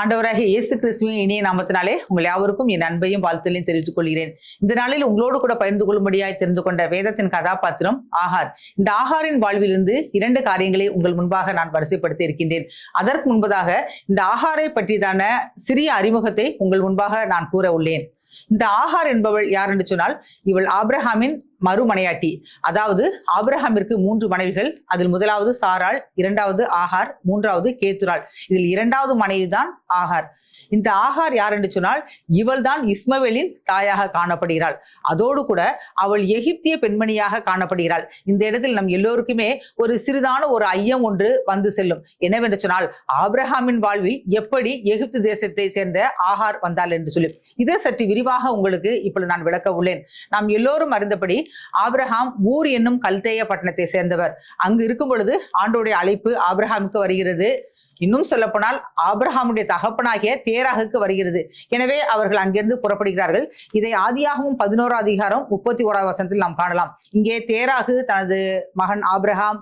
ஆண்டவராகிய இயேசு கிறிஸ்துவின் இனிய நாமத்தினாலே உங்கள் யாவருக்கும் என் அன்பையும் வாழ்த்துதலையும் தெரிவித்துக் கொள்கிறேன். இந்த நாளில் உங்களோடு கூட பகிர்ந்து கொள்ளும்படியாய் தெரிந்து கொண்ட வேதத்தின் கதாபாத்திரம் ஆகார். இந்த ஆகாரின் வாழ்விலிருந்து 2 காரியங்களை உங்கள் முன்பாக நான் வரிசைப்படுத்தி இருக்கின்றேன். அதற்கு முன்பதாக இந்த ஆகாரை பற்றியதான சிறிய அறிமுகத்தை உங்கள் முன்பாக நான் கூற உள்ளேன். இந்த ஆகார் என்பவள் யார் என்று சொன்னால், இவள் ஆபிரகாமின் மறுமனையாட்டி. அதாவது ஆபிரகாமிற்கு 3 மனைவிகள். அதில் முதலாவது சாராள், 2வது ஆகார், 3வது கேத்துராள். இதில் 2வது மனைவிதான் ஆகார். இந்த ஆகார் யார் என்று சொன்னால், இவள் தான் இஸ்மவேலின் தாயாக காணப்படுகிறாள். அதோடு கூட அவள் எகிப்திய பெண்மணியாக காணப்படுகிறாள். இந்த இடத்தில் நம் எல்லோருக்குமே ஒரு சிறிதான ஒரு ஐயம் ஒன்று வந்து செல்லும். என்னவென்று சொன்னால், ஆபிரகாமின் வாழ்வில் எப்படி எகிப்து தேசத்தை சேர்ந்த ஆகார் வந்தாள் என்று சொல்லி இதை சற்று விரிவாக உங்களுக்கு இப்பொழுது நான் விளக்க உள்ளேன். நாம் எல்லோரும் அறிந்தபடி ஆபிரகாம் ஊர் என்னும் கல்தேய பட்டணத்தை சேர்ந்தவர். அங்கு இருக்கும் பொழுது ஆண்டோடைய அழைப்பு ஆபிரகாமுக்கு வருகிறது. இன்னும் சொல்ல போனால் ஆபிரகாமுடைய தகப்பனாகிய தேராகுக்கு வருகிறது. எனவே அவர்கள் அங்கிருந்து புறப்படுகிறார்கள். இதை ஆதியாகமம் 11 அதிகாரம் 31 வசனத்தில் நாம் காணலாம். இங்கே தேராகு தனது மகன் ஆபிரகாம்,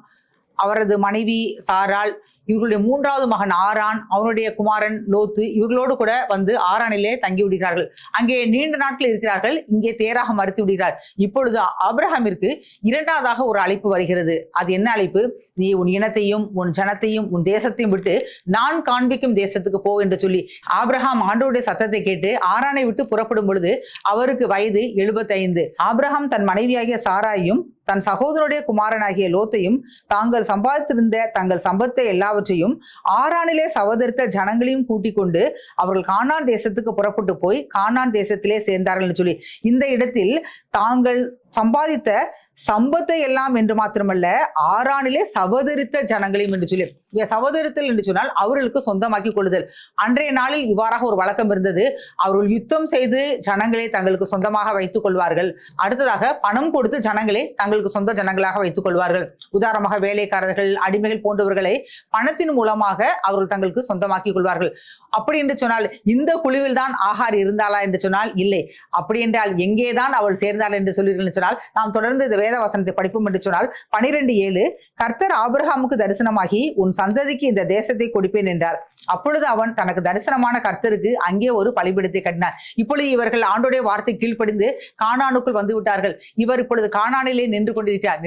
அவரது மனைவி சாராள், இவர்களுடைய 3வது மகன் ஆரான், அவனுடைய குமாரன் லோத்து, இவர்களோடு கூட வந்து ஆரானிலே தங்கி விடுகிறார்கள். அங்கே நீண்ட நாட்கள் இருக்கிறார்கள். இங்கே தேராக மறுத்து விடுகிறார். இப்பொழுது ஆபிரகாமிற்கு 2வதாக ஒரு அழைப்பு வருகிறது. அது என்ன அழைப்பு? நீ உன் இனத்தையும் உன் ஜனத்தையும் உன் தேசத்தையும் விட்டு நான் காண்பிக்கும் தேசத்துக்கு போ என்று சொல்லி ஆபிரகாம் ஆண்டவருடைய சத்தத்தை கேட்டு ஆரானை விட்டு புறப்படும் பொழுது அவருக்கு வயது 75. ஆபிரகாம் தன் மனைவியாகிய சாராயையும் தன் சகோதரனுடைய குமாரனாகிய லோத்தையும் தாங்கள் சம்பாதித்திருந்த தங்கள் சம்பத்தை எல்லாவற்றையும் ஆரானிலே சகோதரித்த ஜனங்களையும் கூட்டிக் கொண்டு அவர்கள் கானான் தேசத்துக்கு புறப்பட்டு போய் கானான் தேசத்திலே சேர்ந்தார்கள் என்று சொல்லி இந்த இடத்தில் தாங்கள் சம்பாதித்த சம்பத்தை எல்லாம் என்று மாத்திரமல்ல, ஆரானிலே சகோதரித்த ஜனங்களையும் என்று சொல்லி, சகோதரித்தல் என்று சொன்னால் அவர்களுக்கு சொந்தமாக்கி கொள்ளுதல். அன்றைய நாளில் இவ்வாறாக ஒரு வழக்கம் இருந்தது. அவர்கள் யுத்தம் செய்து ஜனங்களை தங்களுக்கு சொந்தமாக வைத்துக் கொள்வார்கள். அடுத்ததாக பணம் கொடுத்து ஜனங்களை தங்களுக்கு சொந்த ஜனங்களாக வைத்துக் கொள்வார்கள். உதாரணமாக வேலைக்காரர்கள், அடிமைகள் போன்றவர்களை பணத்தின் மூலமாக அவர்கள் தங்களுக்கு சொந்தமாக்கி கொள்வார்கள். அப்படி என்று சொன்னால் இந்த குழுவில் தான் ஆகார் இருந்தாளா என்று சொன்னால் இல்லை. அப்படி என்றால் எங்கேதான் அவள் சேர்ந்தாள் என்று சொல்லீர்கள் சொன்னால், நாம் தொடர்ந்து இந்த வேத வசனத்தை படிப்போம் என்று சொன்னால் 12:7 கர்த்தர் ஆபிரகாமுக்கு தரிசனமாகி உன் சந்ததிக்கு இந்த தேசத்தை கொடுப்பேன் என்றார். அப்பொழுது அவன் தனக்கு தரிசனமான கர்த்தருக்கு அங்கே ஒரு பலிபீடத்தை கட்டினார். இப்பொழுது இவர்கள் ஆண்டோடைய வார்த்தை கீழ்ப்படிந்து கானானுக்குள் வந்து விட்டார்கள். இவர் இப்பொழுது கானானிலே நின்று கொண்டிருக்கிறார்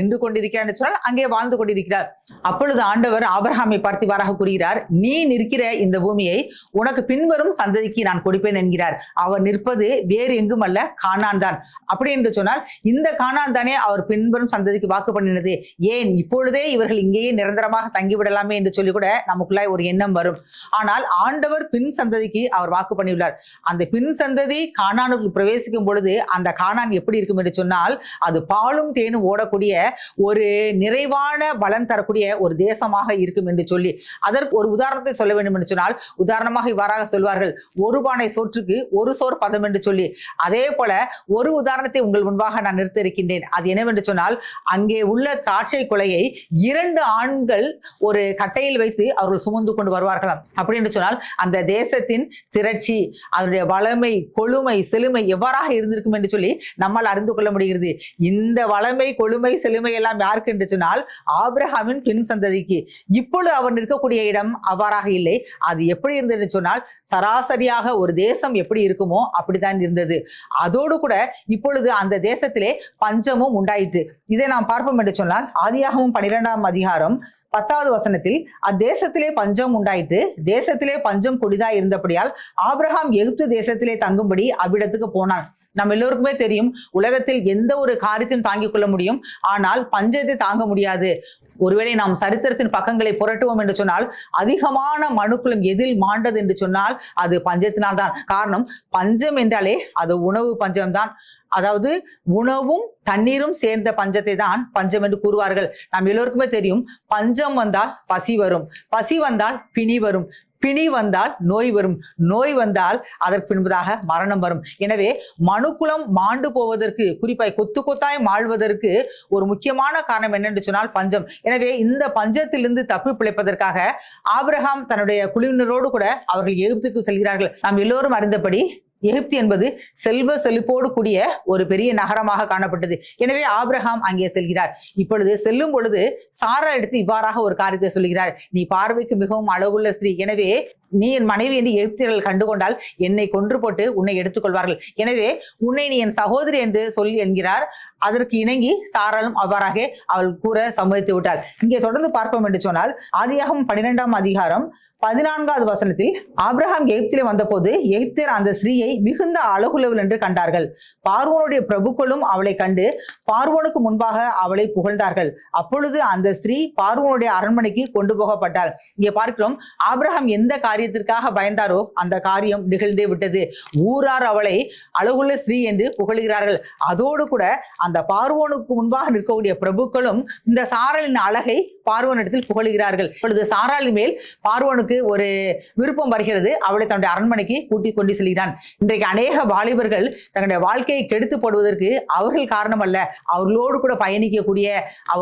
என்று சொன்னால் அங்கே வாழ்ந்து கொண்டிருக்கிறார். அப்பொழுது ஆண்டவர் ஆபிரகாமை பார்த்து இவ்வாறாக கூறுகிறார், நீ நிற்கிற இந்த பூமியை உனக்கு பின்வரும் சந்ததிக்கு நான் கொடுப்பேன் என்கிறார். அவர் நிற்பது வேறு எங்கும் அல்ல, கானான் தான். அப்படி என்று சொன்னால் இந்த கானான் தானே அவர் பின்வரும் சந்ததிக்கு வாக்கு பண்ணினது. ஏன் இப்பொழுதே இவர்கள் இங்கேயே நிரந்தரமாக தங்கிவிடலாமே என்று சொல்லி கூட நமக்குள்ளாய் ஒரு எண்ணம் வரும். ஆனால் ஆண்டவர் பின் சந்ததிக்கு அவர் வாக்கு பண்ணியுள்ளார். அந்த பின் சந்ததி கானானுக்கு பிரவேசிக்கும் பொழுது அந்த கானான் எப்படி இருக்கும் என்று சொன்னால், அது பாலும் தேனும் ஓடக்கூடிய ஒரு நிறைவான பலன் தரக்கூடிய ஒரு தேசமாக இருக்கும் என்று சொல்லி அதற்கு ஒரு உதாரணத்தை சொல்ல வேண்டும் என்று சொன்னால், உதாரணமாக இவ்வாறாக சொல்வார்கள், ஒரு பானை சோற்றுக்கு ஒரு சோர் பதம் என்று சொல்லி. அதே போல ஒரு உதாரணத்தை உங்கள் முன்பாக நான் நிறுத்த இருக்கின்றேன். அது என்னவென்று சொன்னால், அங்கே உள்ள திராட்சை கொலையை 2 ஆண்கள் ஒரு கட்டையில் வைத்து அவர்கள் சுமந்து கொண்டு வருவார்களாம். அப்படி என்று சொன்னால் அந்த தேசத்தின் திரட்சி, அதனுடைய வளமை, கொழுமை, செழுமை எவ்வாறாக இருந்திருக்கும் என்று சொல்லி நம்மால் அறிந்து கொள்ள முடிகிறது. இந்த வளமை, கொழுமை, செழுமை எல்லாம் யாருக்கு என்று சொன்னால் ஆபிரகாமின் பின் சந்ததிக்கு. இப்பொழுது அவர் நிற்கக்கூடிய இடம் அவ்வாறாக இல்லை. அது எப்படி இருந்தது சொன்னால், சராசரியாக ஒரு தேசம் எப்படி இருக்குமோ அப்படித்தான் இருந்தது. அதோடு கூட இப்பொழுது அந்த தேசத்திலே பஞ்சமும் உண்டாயிற்று. இதை நாம் பார்ப்போம் என்று சொன்னால் ஆதியாகமம் 12 அதிகாரம் 10வது வசனத்தில், அத்தேசத்திலே பஞ்சம் உண்டாயிற்று, தேசத்திலே பஞ்சம் கொடிதாய் இருந்தபடியால் ஆபிரகாம் எகிப்து தேசத்திலே தங்கும்படி அவ்விடத்துக்கு போனான். நம்ம எல்லோருக்குமே தெரியும், உலகத்தில் எந்த ஒரு காரியத்தையும் தாங்கிக் கொள்ள முடியும், ஆனால் பஞ்சத்தை தாங்க முடியாது. ஒருவேளை நாம் சரித்திரத்தின் பக்கங்களை புரட்டுவோம் என்று சொன்னால் அதிகமான மனுக்குளம் எதில் மாண்டது என்று சொன்னால் அது பஞ்சத்தினால் தான். காரணம், பஞ்சம் என்றாலே அது உணவு பஞ்சம்தான். அதாவது உணவும் தண்ணீரும் சேர்ந்த பஞ்சத்தை தான் பஞ்சம் என்று கூறுவார்கள். நாம் எல்லோருக்குமே தெரியும், பஞ்சம் வந்தால் பசி வரும், பசி வந்தால் பிணி வரும், பிணி வந்தால் நோய் வரும், நோய் வந்தால் அதற்கு பின்பதாக மரணம் வரும். எனவே மனுக்குலம் மாண்டு போவதற்கு, குறிப்பாய் கொத்து கொத்தாய் மாழ்வதற்கு ஒரு முக்கியமான காரணம் என்னென்று சொன்னால் பஞ்சம். எனவே இந்த பஞ்சத்திலிருந்து தப்பி பிழைப்பதற்காக ஆபிரகாம் தன்னுடைய குழுவினரோடு கூட அவர்கள் எகிப்துக்கு செல்கிறார்கள். நாம் எல்லோரும் அறிந்தபடி எகிப்து என்பது செல்வ செழிப்போடு கூடிய ஒரு பெரிய நகரமாக காணப்பட்டது. எனவே ஆபிரகாம் அங்கே செல்கிறார். இப்பொழுது செல்லும் பொழுது சாரா எடுத்து இவ்வாறாக ஒரு காரியத்தை சொல்கிறார். நீ பார்வைக்கு மிகவும் அழகுள்ள ஸ்திரீ, எனவே நீ என் மனைவி என்று எகிப்தியர்கள் கண்டுகொண்டால் என்னை கொன்று போட்டு உன்னை எடுத்துக்கொள்வார்கள். எனவே உன்னை நீ என் சகோதரி என்று சொல்லி என்கிறார். அதற்கு இணங்கி சாராலும் அவ்வாறாக அவள் கூற சம்மதித்து விட்டாள். இங்கே தொடர்ந்து பார்ப்போம் என்று சொன்னால் ஆதியாகமம் 12ஆம் அதிகாரம் 14வது வசனத்தில், ஆபிரகாம் எகிப்திலே வந்தபோது எகிப்தியர் அந்த ஸ்திரீயை மிகுந்த அழகுள்ளவள் என்று கண்டார்கள். பார்வோனுடைய பிரபுக்களும் அவளை கண்டு பார்வோனுக்கு முன்பாக அவளை புகழ்ந்தார்கள். அப்பொழுது அந்த ஸ்திரீ பார்வோனுடைய அரண்மனைக்கு கொண்டு போகப்பட்டாள். இங்கே பார்க்கிறோம், ஆபிரகாம் எந்த காரியத்திற்காக பயந்தாரோ அந்த காரியம் நிகழ்ந்தே விட்டது. ஊரார் அவளை அழகுள்ள ஸ்திரீ என்று புகழ்கிறார்கள். அதோடு கூட அந்த பார்வோனுக்கு முன்பாக நிற்கக்கூடிய பிரபுக்களும் இந்த சாராளின் அழகை பார்வோனிடத்தில் புகழ்கிறார்கள். இப்பொழுது சாராளின் மேல் பார்வோனுக்கு ஒரு விருப்பம் வருகிறது. அவளை தன்னுடைய அரண்மனைக்கு கூட்டிக் கொண்டு செல்கிறான். இன்றைக்கு அநேக வாலிபர்கள் தங்களுடைய வாழ்க்கையை கெடுத்து போடுவதற்கு அவர்கள் காரணம் அல்ல, அவர்களோடு கூட பயணிக்கக்கூடிய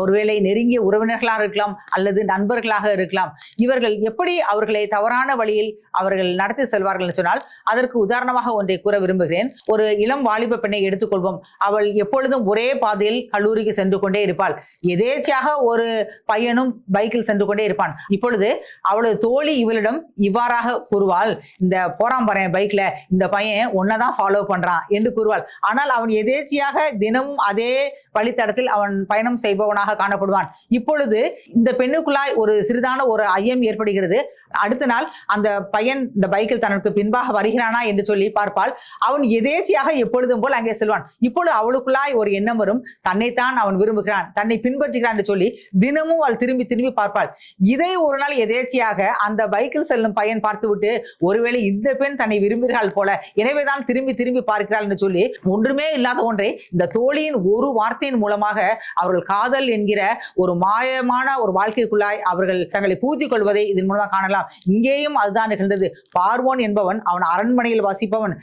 ஒருவேளை நெருங்கிய உறவினர்களாக இருக்கலாம் அல்லது நண்பர்களாக இருக்கலாம். இவர்கள் எப்படி அவர்களை தவறான வழியில் அவர்கள் நடத்தி செல்வார்கள் என்று சொன்னால், அதற்கு உதாரணமாக ஒன்றை கூற விரும்புகிறேன். ஒரு இளம் வாலிப பெண்ணை எடுத்துக்கொள்வோம். அவள் எப்பொழுதும் ஒரே பாதையில் கல்லூரிக்கு சென்று கொண்டே இருப்பாள். எதேச்சையாக ஒரு பையனும் பைக்கில் சென்று கொண்டே இருப்பான். இப்பொழுது அவளது தோழி இவளிடம் இவ்வாறாக கூறுவாள், இந்த போறான் பாரு பைக்ல, இந்த பையன் ஒன்னதான் ஃபாலோ பண்றான் என்று கூறுவாள். ஆனால் அவன் எதேச்சியாக தினமும் அதே வழித்தடத்தில் அவன் பயணம் செய்பவனாக காணப்படுவான். இப்பொழுது இந்த பெண்ணுக்குள்ளாய் ஒரு சிறிதான ஒரு ஐயம் ஏற்படுகிறது. அடுத்த நாள் அந்த பையன் இந்த பைக்கில் தனக்கு பின்பாக வருகிறானா என்று சொல்லி பார்ப்பாள். அவன் எதேச்சியாக எப்பொழுதும் போல் அங்கே செல்வான். இப்பொழுது அவளுக்குள்ளாய் ஒரு எண்ணம் வரும், தன்னைத்தான் அவன் விரும்புகிறான், தன்னை பின்பற்றுகிறான் என்று சொல்லி தினமும் அவள் திரும்பி திரும்பி பார்ப்பாள். இதை ஒரு நாள் எதேச்சியாக அந்த பைக்கில் செல்லும் பையன் பார்த்துவிட்டு, ஒருவேளை இந்த பெண் தன்னை விரும்புகிறாள் போல, எனவேதான் திரும்பி திரும்பி பார்க்கிறாள் என்று சொல்லி ஒன்றுமே இல்லாத ஒன்றை இந்த தோழியின் ஒரு வார்த்தையின் மூலமாக அவர்கள் காதல் என்கிற ஒரு மாயமான ஒரு வாழ்க்கைக்குள்ளாய் அவர்கள் தங்களை பூத்திக் கொள்வதை இதன் மூலமாக காணலாம். இங்கேயும் அதுதான் நிகழ்ந்தது. பார்வோன் என்பவன் அவன் அரண்மனையில் வசிப்பவன்.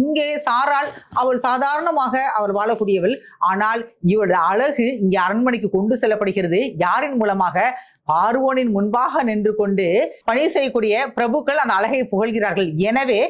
இங்கே சாராள் அவள் சாதாரணமாக அவள் வாழக்கூடியவள். ஆனால் இவளுடைய அழகு இங்கே அரண்மனைக்கு கொண்டு செல்லப்படுகிறது. யாரின் மூலமாக? பார்வோனின் முன்பாக நின்று கொண்டு பணி செய்யக்கூடிய பிரபுக்கள் அந்த அழகை புகழ்கிறார்கள். எனவே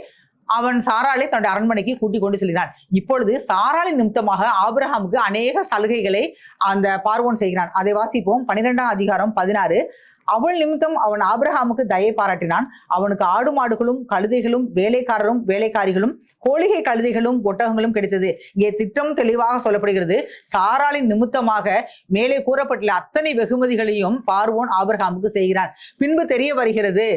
அவன் சாராளை தன்னுடைய அரண்மனைக்கு கூட்டிக் கொண்டு செல்கிறான். இப்பொழுது சாராளின் நிமித்தமாக ஆபிரகாமுக்கு அநேக சலுகைகளை அந்த பார்வோன் செய்கிறான். அதை வாசிப்போம். 12ஆம் அதிகாரம் 16. அவள் நிமித்தம் அவன் ஆபிரகாமுக்கு தயை பாராட்டினான். அவனுக்கு ஆடு மாடுகளும் கழுதைகளும் வேலைக்காரரும் வேலைக்காரிகளும் கோழிகை கழுதைகளும் ஒட்டகங்களும் கிடைத்தது. இங்கே திட்டம் தெளிவாக சொல்லப்படுகிறது. சாராளின் நிமித்தமாக மேலே கூறப்பட்டுள்ள அத்தனை வெகுமதிகளையும் பார்வோன் ஆபிரகாமுக்கு செய்கிறான். பின்பு தெரிய வருகிறது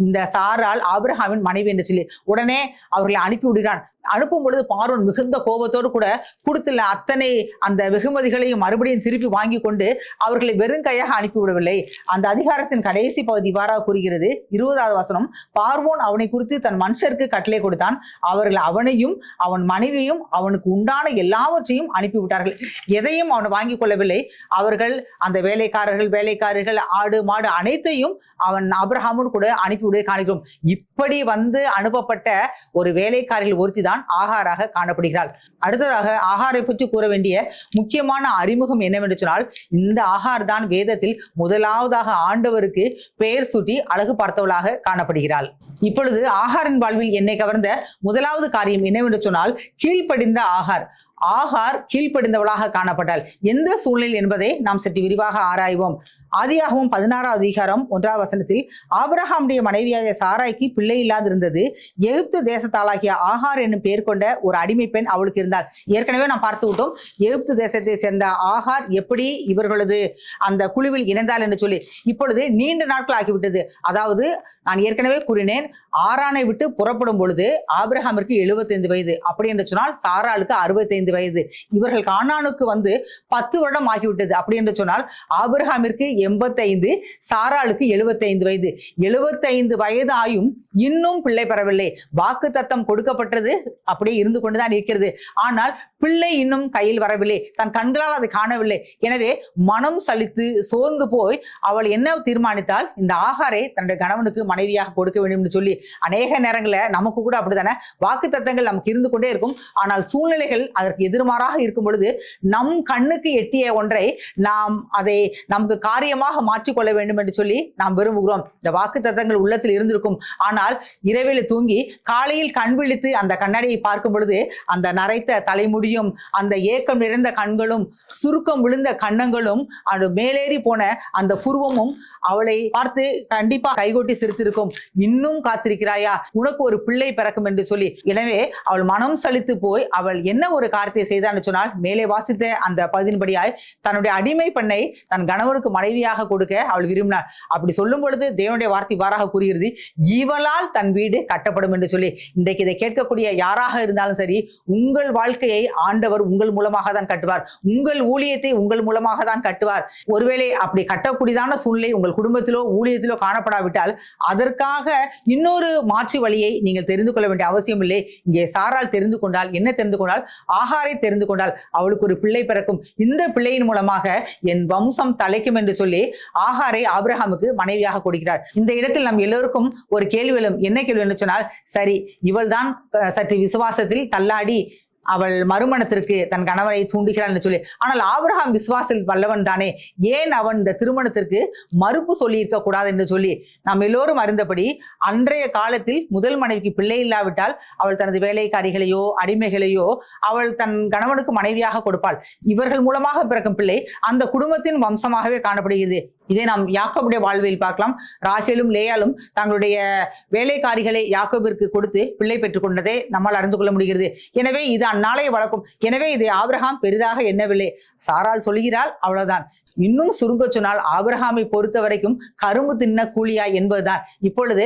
இந்த சாராள் ஆபிரகாமின் மனைவி என்று சொல்லி. உடனே அவர்களை அனுப்பி விடுகிறான். அனுப்பும் பொழுது பார்வோன் மிகுந்த கோபத்தோடு கூட கொடுத்துள்ள அத்தனை அந்த வெகுமதிகளையும் மறுபடியும் திருப்பி வாங்கி கொண்டு அவர்களை வெறும் கையாக அனுப்பிவிடவில்லை. அந்த அதிகாரத்தின் கடைசி பகுதி இவ்வாறாக கூறுகிறது. 20வது வசனம், பார்வோன் அவனை குறித்து தன் மனுஷருக்கு கட்டளை கொடுத்தான். அவர்கள் அவனையும் அவன் மனைவியையும் அவனுக்கு உண்டான எல்லாவற்றையும் அனுப்பிவிட்டார்கள். எதையும் அவன் வாங்கி கொள்ளவில்லை. அவர்கள் அந்த வேலைக்காரர்கள் ஆடு மாடு அனைத்தையும் அவன் ஆபிரகாமோடு கூட அனுப்பிவிட காண்கிறோம். இப்படி வந்து அனுப்பப்பட்ட ஒரு வேலைக்காரர்கள் ஒருத்தி தான் ஆகாராக காணப்படுகிறாள். அடுத்ததாக ஆகாரை பற்றி கூற வேண்டிய முக்கியமான அறிமுகம் என்னவென்று சொன்னால், இந்த ஆகார் தான் வேதத்தில் முதலாவதாக ஆண்டவருக்கு பெயர் சூட்டி அழகு பார்த்தவளாக காணப்படுகிறாள். இப்பொழுது ஆகாரின் வாழ்வில் என்னை கவர்ந்த முதலாவது காரியம் என்னவென்று சொன்னால், கீழ்ப்படிந்த ஆகார். ஆகார் கீழ்ப்படிந்தவளாக காணப்பட்டாள். எந்த சூழ்நிலை என்பதை நாம் சற்று விரிவாக ஆராய்வோம். ஆதியாகமம் 16ஆம் அதிகாரம் 1ஆம் வசனத்தில், ஆபிரகாமுடைய மனைவியாகிய சாராய்க்கு பிள்ளை இல்லாதிருந்தது. எகிப்து தேசத்தாளாகிய ஆகார் என்னும் பெயர் கொண்ட ஒரு அடிமை பெண் அவளுக்கு இருந்தாள். ஏற்கனவே நாம் பார்த்து விட்டோம் எகிப்து தேசத்தை சேர்ந்த ஆகார் எப்படி இவர்களது அந்த குழுவில் இணைந்தாள் என்று சொல்லி. இப்பொழுது நீண்ட நாட்கள் ஆகிவிட்டது. அதாவது நான் ஏற்கனவே கூறினேன், ஆரானை விட்டு புறப்படும் பொழுது ஆபிரகாமிற்கு 75 வயது, அப்படி என்று சொன்னால் சாராளுக்கு 65 வயது. இவர்கள் கானானுக்கு வந்து 10 வருடம் ஆகிவிட்டது. அப்படி என்று சொன்னால் ஆபிரகாமிற்கு 85, சாராளுக்கு 75 வயது. 75 வயது ஆயும் இன்னும் பிள்ளை பெறவில்லை. வாக்கு தத்தம் கொடுக்கப்பட்டது அப்படியே இருந்து கொண்டுதான் இருக்கிறது. ஆனால் பிள்ளை இன்னும் கையில் வரவில்லை, தன் கண்களால் அதை காணவில்லை. எனவே மனம் சலித்து சோர்ந்து போய் அவள் என்ன தீர்மானித்தால், இந்த ஆகாரை தன்னுடைய கணவனுக்கு மனைவியாக கொடுக்க வேண்டும் என்று சொல்லி. அநேக நேரங்களில் நமக்கு கூட அப்படித்தானே வாக்கு தத்தங்கள் நமக்கு இருந்து கொண்டே இருக்கும். ஆனால் சூழ்நிலைகள் அதற்கு எதிர்மாறாக இருக்கும் பொழுது நம் கண்ணுக்கு எட்டிய ஒன்றை நாம் அதை நமக்கு காரியமாக மாற்றிக்கொள்ள வேண்டும் என்று சொல்லி நாம் விரும்புகிறோம். இந்த வாக்கு தத்தங்கள் உள்ளத்தில் இருந்திருக்கும். ஆனால் இரவில் தூங்கி காலையில் கண் விழித்து அந்த கண்ணாடியை பார்க்கும் பொழுது அந்த நரைத்த தலைமுடியும், அந்த ஏக்கம் நிறைந்த கண்களும், சுருக்கம் விழுந்த கன்னங்களும், அது மேலேறி போன அந்த புருவமும் அவளை பார்த்து கண்டிப்பா கைகொட்டி சிரித்திருக்கும். இன்னும் காத்திருக்கிறாயா, உனக்கு ஒரு பிள்ளை பிறக்கும் என்று சொல்லி. எனவே அவள் மனம் சலித்து போய் அவள் என்ன ஒரு காரியத்தை செய்தான்னு சொன்னால், மேலே வாசித்த அந்த பகுதியின்படியாய் தன்னுடைய அடிமை பெண்ணை தன் கணவனுக்கு மனைவியாக கொடுக்க அவள் விரும்பினாள். அப்படி சொல்லும் பொழுது தேவனுடைய வார்த்தை இவ்வாறாக கூறுகிறது, இவளால் தன் வீடு கட்டப்படும் என்று சொல்லி. இன்றைக்கு இதை கேட்கக்கூடிய யாராக இருந்தாலும் சரி, உங்கள் வாழ்க்கையை ஆண்டவர் உங்கள் மூலமாக தான் கட்டுவார். உங்கள் ஊழியத்தை உங்கள் மூலமாக தான் கட்டுவார். ஒருவேளை அப்படி கட்டக்கூடியதான சூழ்நிலை உங்கள் குடும்பத்திலோ ஊழியத்திலோ காணப்படாவிட்டால் அதற்காக இன்னொரு மாற்று வழியை நீங்கள் தெரிந்து கொள்ள வேண்டிய அவசியம் இல்லை. இங்கே சாராள் தெரிந்து கொண்டால், என்ன தெரிந்து கொண்டால், ஆகாரை தெரிந்து கொண்டால் அவளுக்கு ஒரு பிள்ளை பிறக்கும், இந்த பிள்ளையின் மூலமாக என் வம்சம் தலைக்கும் என்று சொல்லி ஆகாரை ஆபிரகாமுக்கு மனைவியாக கொடுக்கிறார். இந்த இடத்தில் நம் எல்லோருக்கும் ஒரு கேள்வி எழும். என்ன கேள்வி என்று சொன்னால், சரி, இவள் தான் சற்று விசுவாசத்தில் தள்ளாடி அவள் மறுமணத்திற்கு தன் கணவரை தூண்டுகிறாள் என்று சொல்லி. ஆனால் ஆபிரகாம் விசுவாசத்தில் வல்லவன் தானே, ஏன் அவன் இந்த திருமணத்திற்கு மறுப்பு சொல்லி இருக்க கூடாது என்று சொல்லி நாம் எல்லோரும் அறிந்தபடி அன்றைய காலத்தில் முதல் மனைவிக்கு பிள்ளை இல்லாவிட்டால் அவள் தனது வேலைக்காரிகளையோ அடிமைகளையோ அவள் தன் கணவனுக்கு மனைவியாக கொடுப்பாள். இவர்கள் மூலமாக பிறக்கும் பிள்ளை அந்த குடும்பத்தின் வம்சமாகவே காணப்படுகிறது. இதை நாம் யாக்கோபுடைய வாழ்வில் பார்க்கலாம். ராகேலும் லேயாலும் தங்களுடைய வேலைக்காரிகளை யாக்கோபிற்கு கொடுத்து பிள்ளை பெற்றுக் கொண்டதை நம்மால் அறிந்து கொள்ள முடிகிறது. எனவே இது அந்நாளைய வழக்கம். எனவே இதை ஆபிரகாம் பெரிதாக எண்ணவில்லை. சாராள் சொல்கிறாள், அவ்வளவுதான். இன்னும் சுருங்க சொன்னால் ஆபிரகாமை பொறுத்த வரைக்கும் கரும்பு தின்ன கூலியா என்பதுதான். இப்பொழுது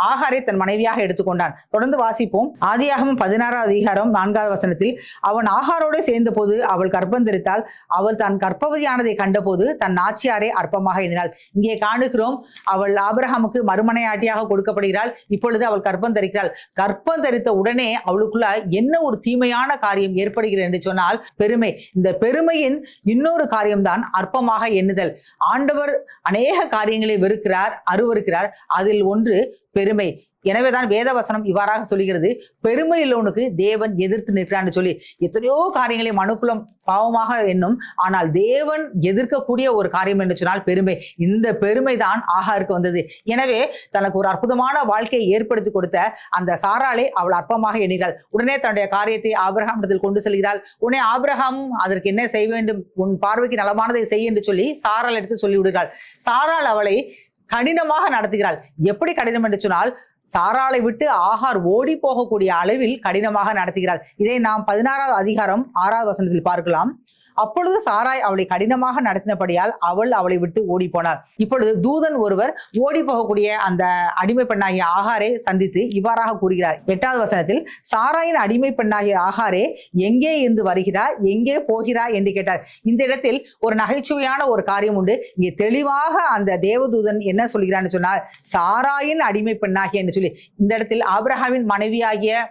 ஆகாரை தன் மனைவியாக எடுத்துக்கொண்டான். தொடர்ந்து வாசிப்போம். ஆதியாகமம் 16 அதிகாரம் 4வது வசனத்தில், அவன் ஆகாரோடு சேர்ந்த போது அவள் கர்ப்பம் தரித்தாள். அவள் தான் கர்ப்பவதியானதை கண்டபோது தன் நாச்சியாரை அற்பமாக எண்ணினாள். இங்கே காணுகிறோம், அவள் ஆபிரகாமுக்கு மறுமனையாட்டியாக கொடுக்கப்படுகிறாள். இப்பொழுது அவள் கர்ப்பம் தரிக்கிறாள். கர்ப்பம் தரித்த உடனே அவளுக்குள்ள என்ன ஒரு தீமையான காரியம் ஏற்படுகிறது என்று சொன்னால், பெருமை. இந்த பெருமையின் இன்னொரு காரியம்தான் அற்பமாக எண்ணுதல். ஆண்டவர் அநேக காரியங்களை வெறுக்கிறார், அருவருக்கிறார். அதில் ஒன்று பெருமை. எனவேதான் வேதவசனம் இவ்வாறாக சொல்கிறது, பெருமையுள்ளவனுக்கு தேவன் எதிர்த்து நிற்கிறான்னு சொல்லி. எத்தனையோ காரியங்களை மனுக்குலம் பாவமாக எண்ணும். ஆனால் தேவன் எதிர்க்கக்கூடிய ஒரு காரியம் என்று சொன்னால் பெருமை. இந்த பெருமை தான் ஆகாருக்கு வந்தது. எனவே தனக்கு ஒரு அற்புதமான வாழ்க்கையை ஏற்படுத்தி கொடுத்த அந்த சாராளை அவள் அற்பமாக எண்ணினாள். உடனே தன்னுடைய காரியத்தை ஆபிரகாமிடத்தில் கொண்டு செல்கிறாள். உடனே ஆபிரகாம் அதற்கு என்ன செய்ய வேண்டும், உன் பார்வைக்கு நலமானதை செய் என்று சொல்லி சாராள் எடுத்து சொல்லி விடுகிறாள். சாராள் அவளை கடினமாக நடத்துகிறாள். எப்படி கடினம் என்று சொன்னால், சாராளை விட்டு ஆகார் ஓடி போகக்கூடிய அளவில் கடினமாக நடத்துகிறாள். இதை நாம் 16வது அதிகாரம் 6வது வசனத்தில் பார்க்கலாம். அப்பொழுது சாராய் அவளை கடினமாக நடத்தினபடியால் அவள் அவளை விட்டு ஓடி போனாள். இப்பொழுது தூதன் ஒருவர் ஓடி போகக்கூடிய அந்த அடிமை பெண்ணாகிய ஆகாரை சந்தித்து இவ்வாறாக கூறுகிறார். 8வது வசனத்தில், சாராயின் அடிமை பெண்ணாகிய ஆகாரே, எங்கே இருந்து வருகிறாய், எங்கே போகிறாய் என்று கேட்டார். இந்த இடத்தில் ஒரு நகைச்சுவையான ஒரு காரியம் உண்டு. இங்கே தெளிவாக அந்த தேவதூதன் என்ன சொல்கிறான்னு சொன்னால், சாராயின் அடிமை பெண்ணாகிய என்று சொல்லி. இந்த இடத்தில் ஆபிரகாமின் மனைவியாகிய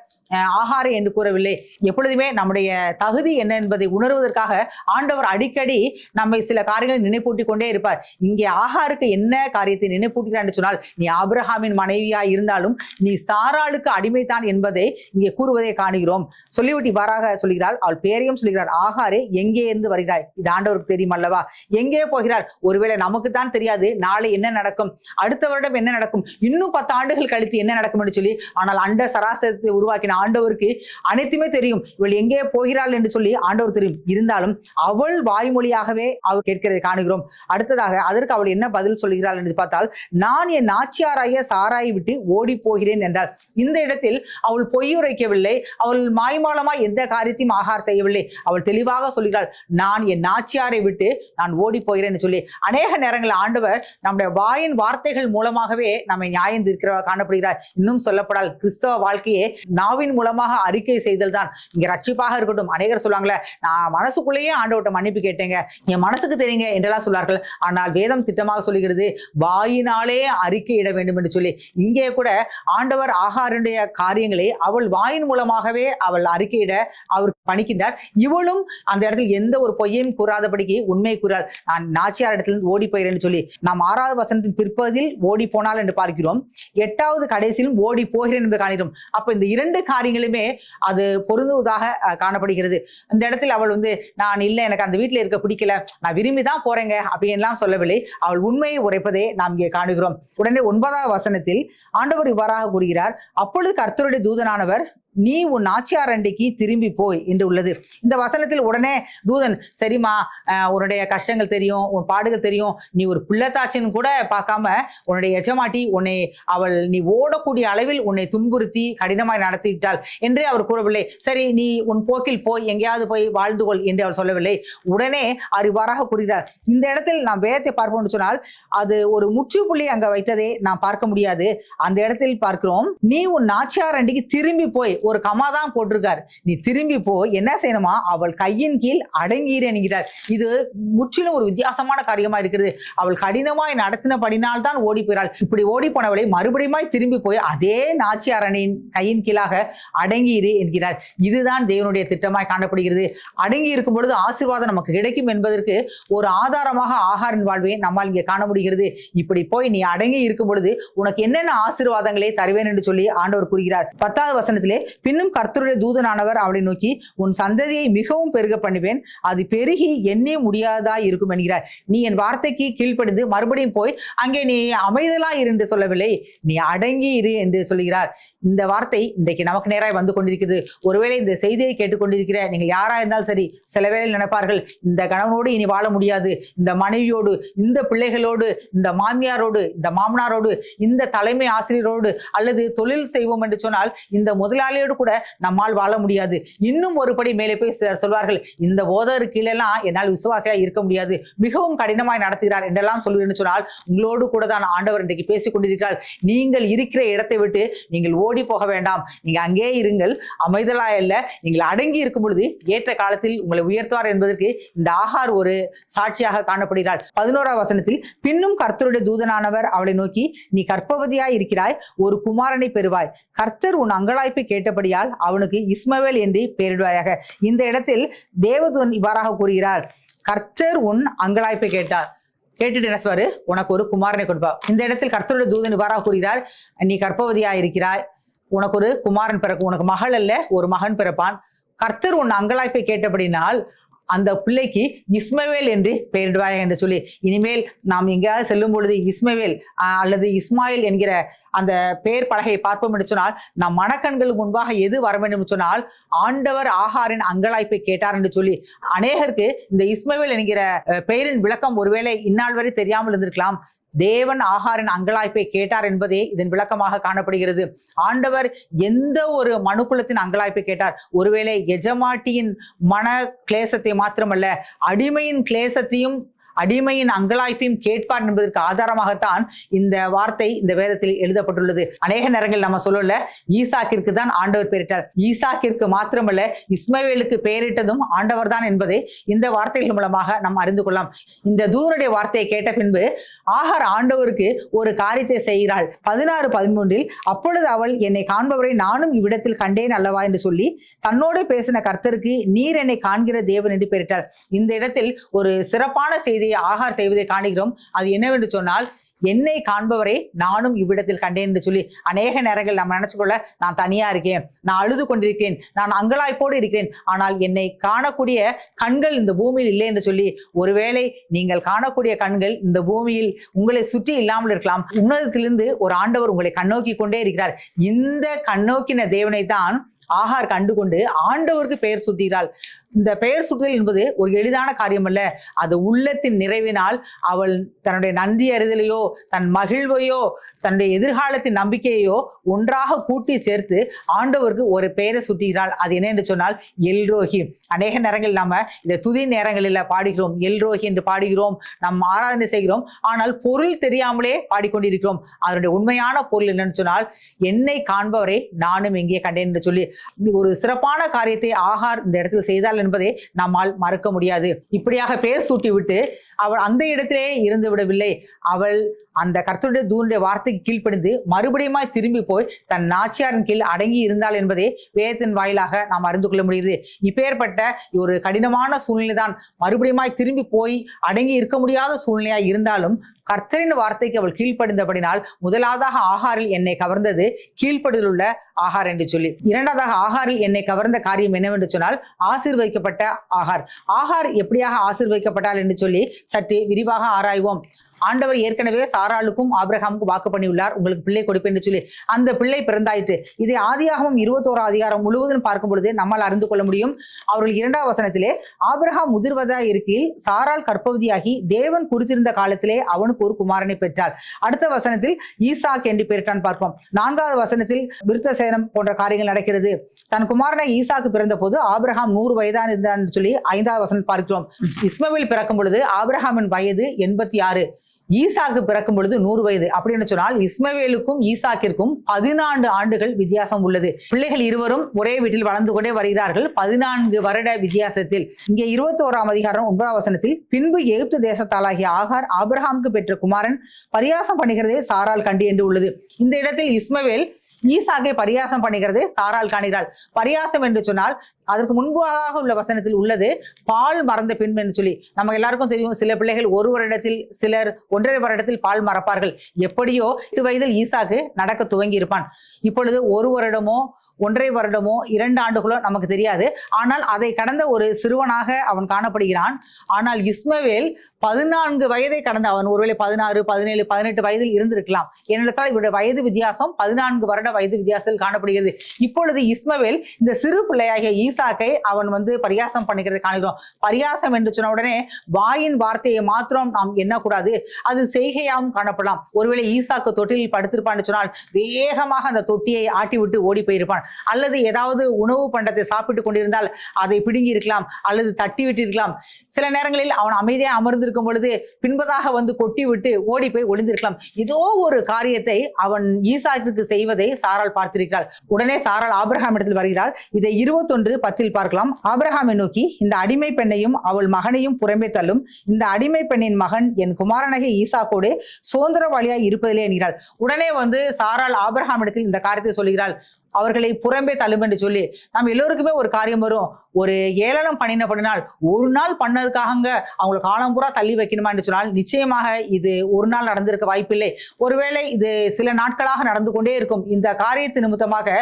ஆகாரை என்று கூறவில்லை. எப்பொழுதுமே நம்முடைய தகுதி என்ன என்பதை உணர்வதற்காக ஆண்டவர் அடிக்கடி நம்மை சில காரியங்களை நினைப்பூட்டி கொண்டே இருப்பார். இங்கே ஆகாருக்கு என்ன காரியத்தை நினைப்பூட்டுகிறார் என்று சொன்னால், நீ ஆபிரகாமின் மனைவியா இருந்தாலும் நீ சாராளுக்கு அடிமைதான் என்பதை இங்கே கூறுவதை காணுகிறோம். சொல்லிவிட்டு இவ்வாறாக சொல்கிறாள். அவள் பேரையும் சொல்கிறார், ஆகாரே, எங்கே இருந்து வருகிறாய்? இது ஆண்டவருக்கு தெரியும் அல்லவா? எங்கே போகிறார்? ஒருவேளை நமக்கு தான் தெரியாது நாளை என்ன நடக்கும், அடுத்த வருடம் என்ன நடக்கும், இன்னும் 10 ஆண்டுகள் கழித்து என்ன நடக்கும் என்று சொல்லி. ஆனால் அண்ட சராசரத்தை உருவாக்கின ஆண்டவருக்கு அனைத்துமே தெரியும். இவள் எங்கே போகிறாள் என்று சொல்லி ஆண்டவர் தெரியும். இருந்தாலும் அவள் வாய்மொழியாகவே அவள் கேட்கிறதை காணுகிறோம். அடுத்ததாக அதற்கு அவள் என்ன பதில் சொல்கிறாள் என்று பார்த்தால், நான் என் நாச்சியாராய சாராயை விட்டு ஓடி போகிறேன் என்றாள். இந்த இடத்தில் அவள் பொய்யுரைக்கவில்லை. அவள் மாய்மாலமாய் எந்த காரியத்தையும் ஆகார் செய்யவில்லை. அவள் தெளிவாக சொல்கிறாள், நான் என் நாச்சியாரை விட்டு நான் ஓடி போகிறேன் என்று சொல்லி. அநேக நேரங்களில் ஆண்டவர் நம்முடைய வாயின் வார்த்தைகள் மூலமாகவே நம்மை நியாயம் தீர்க்கிறவா காணப்படுகிறார். இன்னும் சொல்லப்படால் கிறிஸ்தவ வாழ்க்கையே நாவின் வாயின் மூலமாக அறிக்கை செய்தல் தான் இங்க ரட்சிப்பாக இருக்கட்டும். அநேகர் சொல்லுவாங்களே, நான் மனசுக்குள்ளேயே ஆண்டவர்ட்ட மன்னிப்பு கேட்டேங்க, என் மனசுக்கு தெரியுங்க என்றெல்லாம் சொல்வார்கள். ஆனால் வேதம் திட்டமாக சொல்லுகிறது வாயினாலே அறிக்கையிட வேண்டும் என்று சொல்லி. இங்கே கூட ஆண்டவர் ஆகாருடைய காரியங்களை அவள் வாயின் மூலமாகவே அவள் அறிக்கையிட அவர் பணிக்கின்றார். இவளும் அந்த இடத்தில் எந்த ஒரு பொய்யையும் கூறாதபடிக்கு உண்மை கூறாள். நான் நாச்சியார் இடத்திலிருந்து ஓடி போகிறேன்னு சொல்லி நாம் 6வது வசனத்தின் பிற்பதில் ஓடி போனால் என்று பார்க்கிறோம், 8வது கடைசியிலும் ஓடி போகிறேன் என்று காண்கிறோம். அப்ப இந்த 2 காரியங்களுமே அது பொருந்துவதாக காணப்படுகிறது. இந்த இடத்தில் அவள் நான் இல்லை, எனக்கு அந்த வீட்டில் இருக்க பிடிக்கல, நான் விரும்பி தான் போறேங்க அப்படின்லாம் சொல்லவில்லை. அவள் உண்மையை உரைப்பதே நாம் இங்கே காணுகிறோம். உடனே 9வது வசனத்தில் ஆண்டவர் இவ்வாறாக கூறுகிறார், அப்பொழுது கர்த்தருடைய தூதனானவர் நீ உன் நாச்சியார் அண்டைக்கு திரும்பி போய் என்று உள்ளது. இந்த வசனத்தில் உடனே தூதன், சரிம்மா, உன்னுடைய கஷ்டங்கள் தெரியும், உன் பாடுகள் தெரியும், நீ ஒரு பிள்ளைத்தாச்சின்னு கூட பார்க்காம உன்னுடைய எஜமாட்டி நீ ஓடக்கூடிய அளவில் உன்னை துன்புறுத்தி கடினமாய் நடத்திவிட்டாள் என்று அவர் கூறவில்லை. சரி, நீ உன் போக்கில் போய் எங்கேயாவது போய் வாழ்ந்து கொள் என்று அவர் சொல்லவில்லை. உடனே அவர் இவ்வாறாக கூறுகிறார். இந்த இடத்தில் நாம் வேதத்தை பார்ப்போம்னு சொன்னால் அது ஒரு முற்றுப்புள்ளி அங்க வைத்ததை நாம் பார்க்க முடியாது. அந்த இடத்தில் பார்க்கிறோம், நீ உன் நாச்சியார் அண்டைக்கு திரும்பி போய், ஒரு கமா தான் போட்டிருக்கார், நீ திரும்பி போய் என்ன செய்யணுமா, அவள் கையின் கீழ் அடங்கீர் என்கிறார். இது முற்றிலும் ஒரு வித்தியாசமான காரியமா இருக்கிறது. அவள் கடினமாய் நடத்தினபடினால் தான் ஓடி போகிறாள். இப்படி ஓடி போனவளை மறுபடியும் திரும்பி போய் அதே நாச்சியாரனின் கையின் கீழாக அடங்கீரு என்கிறார். இதுதான் தேவனுடைய திட்டமாய் காணப்படுகிறது. அடங்கி இருக்கும் பொழுது ஆசீர்வாதம் நமக்கு கிடைக்கும் என்பதற்கு ஒரு ஆதாரமாக ஆகாரின் வாழ்வை நம்மால் இங்கே காண முடிகிறது. இப்படி போய் நீ அடங்கி இருக்கும் பொழுது உனக்கு என்னென்ன ஆசீர்வாதங்களை தருவேன் என்று சொல்லி ஆண்டவர் கூறுகிறார். 10வது வசனத்திலே, பின்னும் கர்த்தருடைய தூதனானவர் அவளை நோக்கி, உன் சந்ததியை மிகவும் பெருக பண்ணுவேன், அது பெருகி எண்ணே முடியாததா இருக்கும் என்கிறார். நீ என் வார்த்தைக்கு கீழ்ப்படிந்து மறுபடியும் போய் அங்கே நீ அமைதலா இரு என்று சொல்லவில்லை, நீ அடங்கி இரு என்று சொல்கிறார். இந்த வார்த்தை இன்றைக்கு நமக்கு நேராக வந்து கொண்டிருக்கிறது. ஒருவேளை இந்த செய்தியை கேட்டுக்கொண்டிருக்கிற நீங்கள் யாரா இருந்தாலும் சரி, சில வேளையில் நினைப்பார்கள், இந்த கணவனோடு இனி வாழ முடியாது, இந்த மனைவியோடு, இந்த பிள்ளைகளோடு, இந்த மாமியாரோடு, இந்த மாமனாரோடு, இந்த தலைமை ஆசிரியரோடு அல்லது தொழில் செய்வோம் என்று சொன்னால் இந்த முதலாளியோடு கூட நம்மால் வாழ முடியாது. இன்னும் ஒருபடி மேலே போய் சொல்வார்கள், இந்த போதர் கீழெல்லாம் என்னால் விசுவாசியா இருக்க முடியாது, மிகவும் கடினமாய் நடத்துகிறார் என்றெல்லாம் சொல்லுவேன் சொன்னால் உங்களோடு கூட தான் ஆண்டவர் இன்றைக்கு பேசிக் கொண்டிருக்கிறார். நீங்கள் இருக்கிற இடத்தை விட்டு நீங்கள் ஓடி போக வேண்டாம், நீங்க அங்கே இருங்கள், அமைதலா இல்ல, நீங்கள் அடங்கி இருக்கும் பொழுது ஏற்ற காலத்தில் உங்களை உயர்த்துவார் என்பதற்கு இந்த ஆகார் ஒரு சாட்சியாக காணப்படுகிறாள். 11வது வசனத்தில், பின்னும் கர்த்தருடைய தூதனானவர் அவளை நோக்கி, நீ கர்ப்பவதியாய் இருக்கிறாய், ஒரு குமாரனை பெறுவாய், கர்த்தர் உன் அங்கலாய்ப்பை கேட்டபடியால் அவனுக்கு இஸ்மவேல் என்று பெயரிடுவாயாக. இந்த இடத்தில் தேவதூதன் இவ்வாறாக கூறுகிறார், கர்த்தர் உன் அங்கலாய்ப்பை கேட்டார், கேட்டுட்டு என்ன சொல்வாரு, உனக்கு ஒரு குமாரனை கொடுப்பா. இந்த இடத்தில் கர்த்தருடைய தூதன் இவ்வாறாக கூறுகிறார், நீ கர்ப்பவதியா இருக்கிறாய், உனக்கு ஒரு குமாரன் பிறக்கும், உனக்கு மகள் அல்ல ஒரு மகன் பிறப்பான், கர்த்தர் உன் அங்கலாய்ப்பை கேட்டபடினால் அந்த பிள்ளைக்கு இஸ்மவேல் என்று பெயரிடுவாய் என்று சொல்லி. இனிமேல் நாம் எங்கேயாவது செல்லும் பொழுது இஸ்மவேல் அல்லது இஸ்மாயில் என்கிற அந்த பெயர் பலகையை பார்ப்போம் என்று சொன்னால் நம் மனக்கண்களுக்கு முன்பாக எது வர வேண்டும் என்று சொன்னால் ஆண்டவர் ஆகாரின் அங்கலாய்ப்பை கேட்டார் என்று சொல்லி. அநேகருக்கு இந்த இஸ்மவேல் என்கிற பெயரின் விளக்கம் ஒருவேளை இந்நாள் வரை தெரியாமல் இருந்திருக்கலாம். தேவன் ஆகாரின் அங்கலாய்ப்பை கேட்டார் என்பதே இதன் விளக்கமாக காணப்படுகிறது. ஆண்டவர் எந்த ஒரு மனுக்குலத்தின் அங்கலாய்ப்பை கேட்டார், ஒருவேளை எஜமாட்டியின் மன கிளேசத்தை மாத்திரமல்ல, அடிமையின் கிளேசத்தையும் அடிமையின் அங்கலாய்ப்பையும் கேட்பார் என்பதற்கு ஆதாரமாகத்தான் இந்த வார்த்தை இந்த வேதத்தில் எழுதப்பட்டுள்ளது. அநேக நேரங்கள் நம்ம சொல்லல, ஈசாக்கிற்கு தான் ஆண்டவர் பெயரிட்டார், ஈசாக்கிற்கு மாத்திரமல்ல இஸ்மவேலுக்கு பெயரிட்டதும் ஆண்டவர் தான் என்பதை இந்த வார்த்தைகள் மூலமாக நாம் அறிந்து கொள்ளலாம். இந்த தூதனுடைய வார்த்தையை கேட்ட பின்பு ஆகார் ஆண்டவருக்கு ஒரு காரியத்தை செய்கிறாள். 16-13 அப்பொழுது அவள், என்னை காண்பவரை நானும் இவ்விடத்தில் கண்டேன் அல்லவா என்று சொல்லி தன்னோடு பேசின கர்த்தருக்கு நீர் என்னை காண்கிற தேவன் என்று பெயரிட்டார். இந்த இடத்தில் ஒரு சிறப்பான செய்தியை ஆகார் செய்வதை காணுகிறோம். அது என்னவென்று சொன்னால், என்னை காண்பவரை நானும் இவ்விடத்தில் கண்டேன் என்று சொல்லி. அநேக நேரங்கள் நம்ம நினைச்சுக்கொள்ள, நான் தனியா இருக்கேன், நான் அழுது கொண்டிருக்கேன், நான் அங்கலாய்ப்போடு இருக்கிறேன், ஆனால் என்னை காணக்கூடிய கண்கள் இந்த பூமியில் இல்லை என்று சொல்லி. ஒருவேளை நீங்கள் காணக்கூடிய கண்கள் இந்த பூமியில் உங்களை சுற்றி இல்லாமல் இருக்கலாம். உன்னதத்திலிருந்து ஒரு ஆண்டவர் உங்களை கண்ணோக்கி கொண்டே இருக்கிறார். இந்த கண்ணோக்கின தேவனை தான் ஆகார் கண்டுகொண்டு ஆண்டவருக்கு பெயர் சூட்டுகிறாள். இந்த பெயர் சுட்டுதல் என்பது ஒரு எளிதான காரியம் அல்ல. அது உள்ளத்தின் நிறைவினால் அவள் தன்னுடைய நன்றி அறிதலையோ, தன் மகிழ்வையோ, தன்னுடைய எதிர்காலத்தின் நம்பிக்கையோ ஒன்றாக கூட்டி சேர்த்து ஆண்டவருக்கு ஒரு பெயரை சுட்டுகிறாள். அது என்ன என்று சொன்னால் எல்ரோஹி. அநேக நேரங்கள் நாம இந்த துதி நேரங்களில் பாடுகிறோம், எல்ரோஹி என்று பாடுகிறோம், நாம் ஆராதனை செய்கிறோம். ஆனால் பொருள் தெரியாமலே பாடிக்கொண்டிருக்கிறோம். அதனுடைய உண்மையான பொருள் என்னன்னு சொன்னால், என்னை காண்பவரை நானும் எங்கே கண்டேன் என்று சொல்லி. ஒரு சிறப்பான காரியத்தை ஆகார் இந்த இடத்தில் செய்தாள் என்பதை நம்மால் மறக்க முடியாது. இப்படியாக பெயர் சூட்டி விட்டு அவள் அந்த இடத்திலே இருந்து விடவில்லை. அவள் அந்த கர்த்தருடைய தூதனுடைய வார்த்தைக்கு கீழ்ப்படிந்து மறுபடியும் திரும்பி போய் தன் நாச்சியாரின் கீழ் அடங்கி இருந்தாள் என்பதை வேதத்தின் வாயிலாக நாம் அறிந்து கொள்ள முடியுது. இப்பேற்பட்ட ஒரு கடினமான சூழ்நிலை தான், மறுபடியும் திரும்பி போய் அடங்கி இருக்க முடியாத சூழ்நிலையா இருந்தாலும் கர்த்தரின் வார்த்தைக்கு அவள் கீழ்ப்படிந்தபடினால் முதலாவதாக ஆகாரில் என்னை கவர்ந்தது கீழ்ப்படுதல் உள்ள ஆகார் என்று சொல்லி, இரண்டாவதாக ஆகாரில் என்னை கவர்ந்த காரியம் என்னவென்று சொன்னால் ஆசீர்வதிக்கப்பட்ட ஆகார். ஆகார் எப்படியாக ஆசீர்வதிக்கப்பட்டாள் என்று சொல்லி சற்று விரிவாக ஆராய்வோம். ஆண்டவர் ஏற்கனவே சாராளுக்கும் ஆபிரகாமுக்கும் வாக்கு பண்ணியுள்ளார், உங்களுக்கு பிள்ளை கொடுப்பேன் என்று சொல்லி. அந்த பிள்ளை பிறந்தாயிற்று. இதை ஆதியாகமம் 21 அதிகாரம் முழுவதும் பார்க்கும் பொழுது நம்மால் அறிந்து கொள்ள முடியும். அவர்கள் 2ஆம் வசனத்திலே ஆபிரகாம் முதிர்வதா இருக்கையில் சாராள் கர்ப்பவதியாகி தேவன் குறித்திருந்த காலத்திலே அவனுக்கு ஒரு குமாரனை பெற்றாள். அடுத்த வசனத்தில் ஈசாக் என்று பெற்றான் பார்ப்போம். 4வது வசனத்தில் விருத்த சேதனம் போன்ற காரியங்கள் நடக்கிறது. தன் குமாரனை ஈசாக்கு பிறந்த போது ஆபிரகாம் 100 வயதான் இருந்தான் என்று சொல்லி 5வது வசனத்தில் பார்க்கிறோம். இஸ்மவேல் பிறக்கும் பொழுது ஆபிரகாமின் வயது 86, ஈசாக்கு பிறக்கும் பொழுது 100 வயது. அப்படின்னு சொன்னால் இஸ்மவேலுக்கும் ஈசாக்கிற்கும் 14 ஆண்டுகள் வித்தியாசம் உள்ளது. பிள்ளைகள் இருவரும் ஒரே வீட்டில் வளர்ந்து கொண்டே வருகிறார்கள், 14 வருட வித்தியாசத்தில். இங்கே 21ஆம் அதிகாரம் 9ஆம் வசனத்தில் பின்பு எகிப்து தேசத்தாலாகிய ஆகார் ஆபிரகாமுக்கு பெற்ற குமாரன் பரியாசம் பண்ணுகிறதே சாராள் கண்டு என்று உள்ளது. இந்த இடத்தில் இஸ்மவேல் ஈசாக்கை பரியாசம் பண்ணுகிறது சாராள் காணுகிறாள். பரியாசம் என்று சொன்னால் அதற்கு முன்பாக உள்ள வசனத்தில் உள்ளது பால் மறந்த பின்பு என்று சொல்லி. நமக்கு எல்லாருக்கும் தெரியும், சில பிள்ளைகள் 1 வருடத்தில், சிலர் 1.5 வருடத்தில் பால் மறப்பார்கள். எப்படியோ 8 வயதில் ஈசாக்கு நடக்க துவங்கி இருப்பான். இப்பொழுது 1 வருடமோ 1.5 வருடமோ 2 ஆண்டுகளோ நமக்கு தெரியாது. ஆனால் அதை கடந்த ஒரு சிறுவனாக அவன் காணப்படுகிறான். ஆனால் இஸ்மவேல் 14 வயதை கடந்த அவன் ஒருவேளை 16, 17, 18 வயதில் இருந்திருக்கலாம். ஏனென்றால் இவருடைய வயது வித்தியாசம் 14 வருட வயது வித்தியாசத்தில் காணப்படுகிறது. இப்பொழுது இஸ்மவேல் இந்த சிறு பிள்ளையாகிய ஈசாக்கை அவன் பரியாசம் பண்ணுகிறதை காணுகிறோம். பரியாசம் என்று சொன்ன உடனே வாயின் வார்த்தையை மாத்திரம் நாம் எண்ணக்கூடாது, அது செய்கையாகவும் காணப்படலாம். ஒருவேளை ஈசாக்கு தொட்டிலில் படுத்திருப்பான்னு சொன்னால் வேகமாக அந்த தொட்டியை ஆட்டி விட்டு ஓடி போயிருப்பான். அல்லது ஏதாவது உணவு பண்டத்தை சாப்பிட்டு கொண்டிருந்தால் அதை பிடுங்கி இருக்கலாம், அல்லது தட்டி விட்டு இருக்கலாம். சில நேரங்களில் அவன் அமைதியாக அமர்ந்திருக்கும் பொழுது பின்பதாக கொட்டி விட்டு ஓடி போய் ஒளிந்திருக்கலாம். ஏதோ ஒரு காரியத்தை அவன் ஈசாக்கிற்கு செய்வதை சாராள் பார்த்திருக்கிறாள். உடனே சாராள் ஆபிரகாம் இடத்தில் வருகிறாள். இதை 21:10 பார்க்கலாம். ஆபிரகாமை நோக்கி, இந்த அடிமை பெண்ணையும் அவள் மகனையும் புறம்பே தள்ளும், இந்த அடிமை பெண்ணின் மகன் என் குமாரனாகிய ஈசாக்கோடு சுதந்திரவாளியாய் இருப்பதிலே என்கிறாள். உடனே சாராள் ஆபிரகாம் இடத்தில் இந்த காரியத்தை சொல்கிறாள், அவர்களை புறம்பே தள்ளும் என்று சொல்லி. நம்ம எல்லோருக்குமே ஒரு காரியம் வரும், ஒரு ஏளனம் பண்ணினப்படினால் ஒரு நாள் பண்ணதுக்காக அவங்களை காலம் பூரா தள்ளி வைக்கணுமா என்று சொன்னால் நிச்சயமாக இது ஒரு நாள் நடந்திருக்க வாய்ப்பில்லை. ஒருவேளை இது சில நாட்களாக நடந்து கொண்டே இருக்கும். இந்த காரியத்து நிமித்தமாக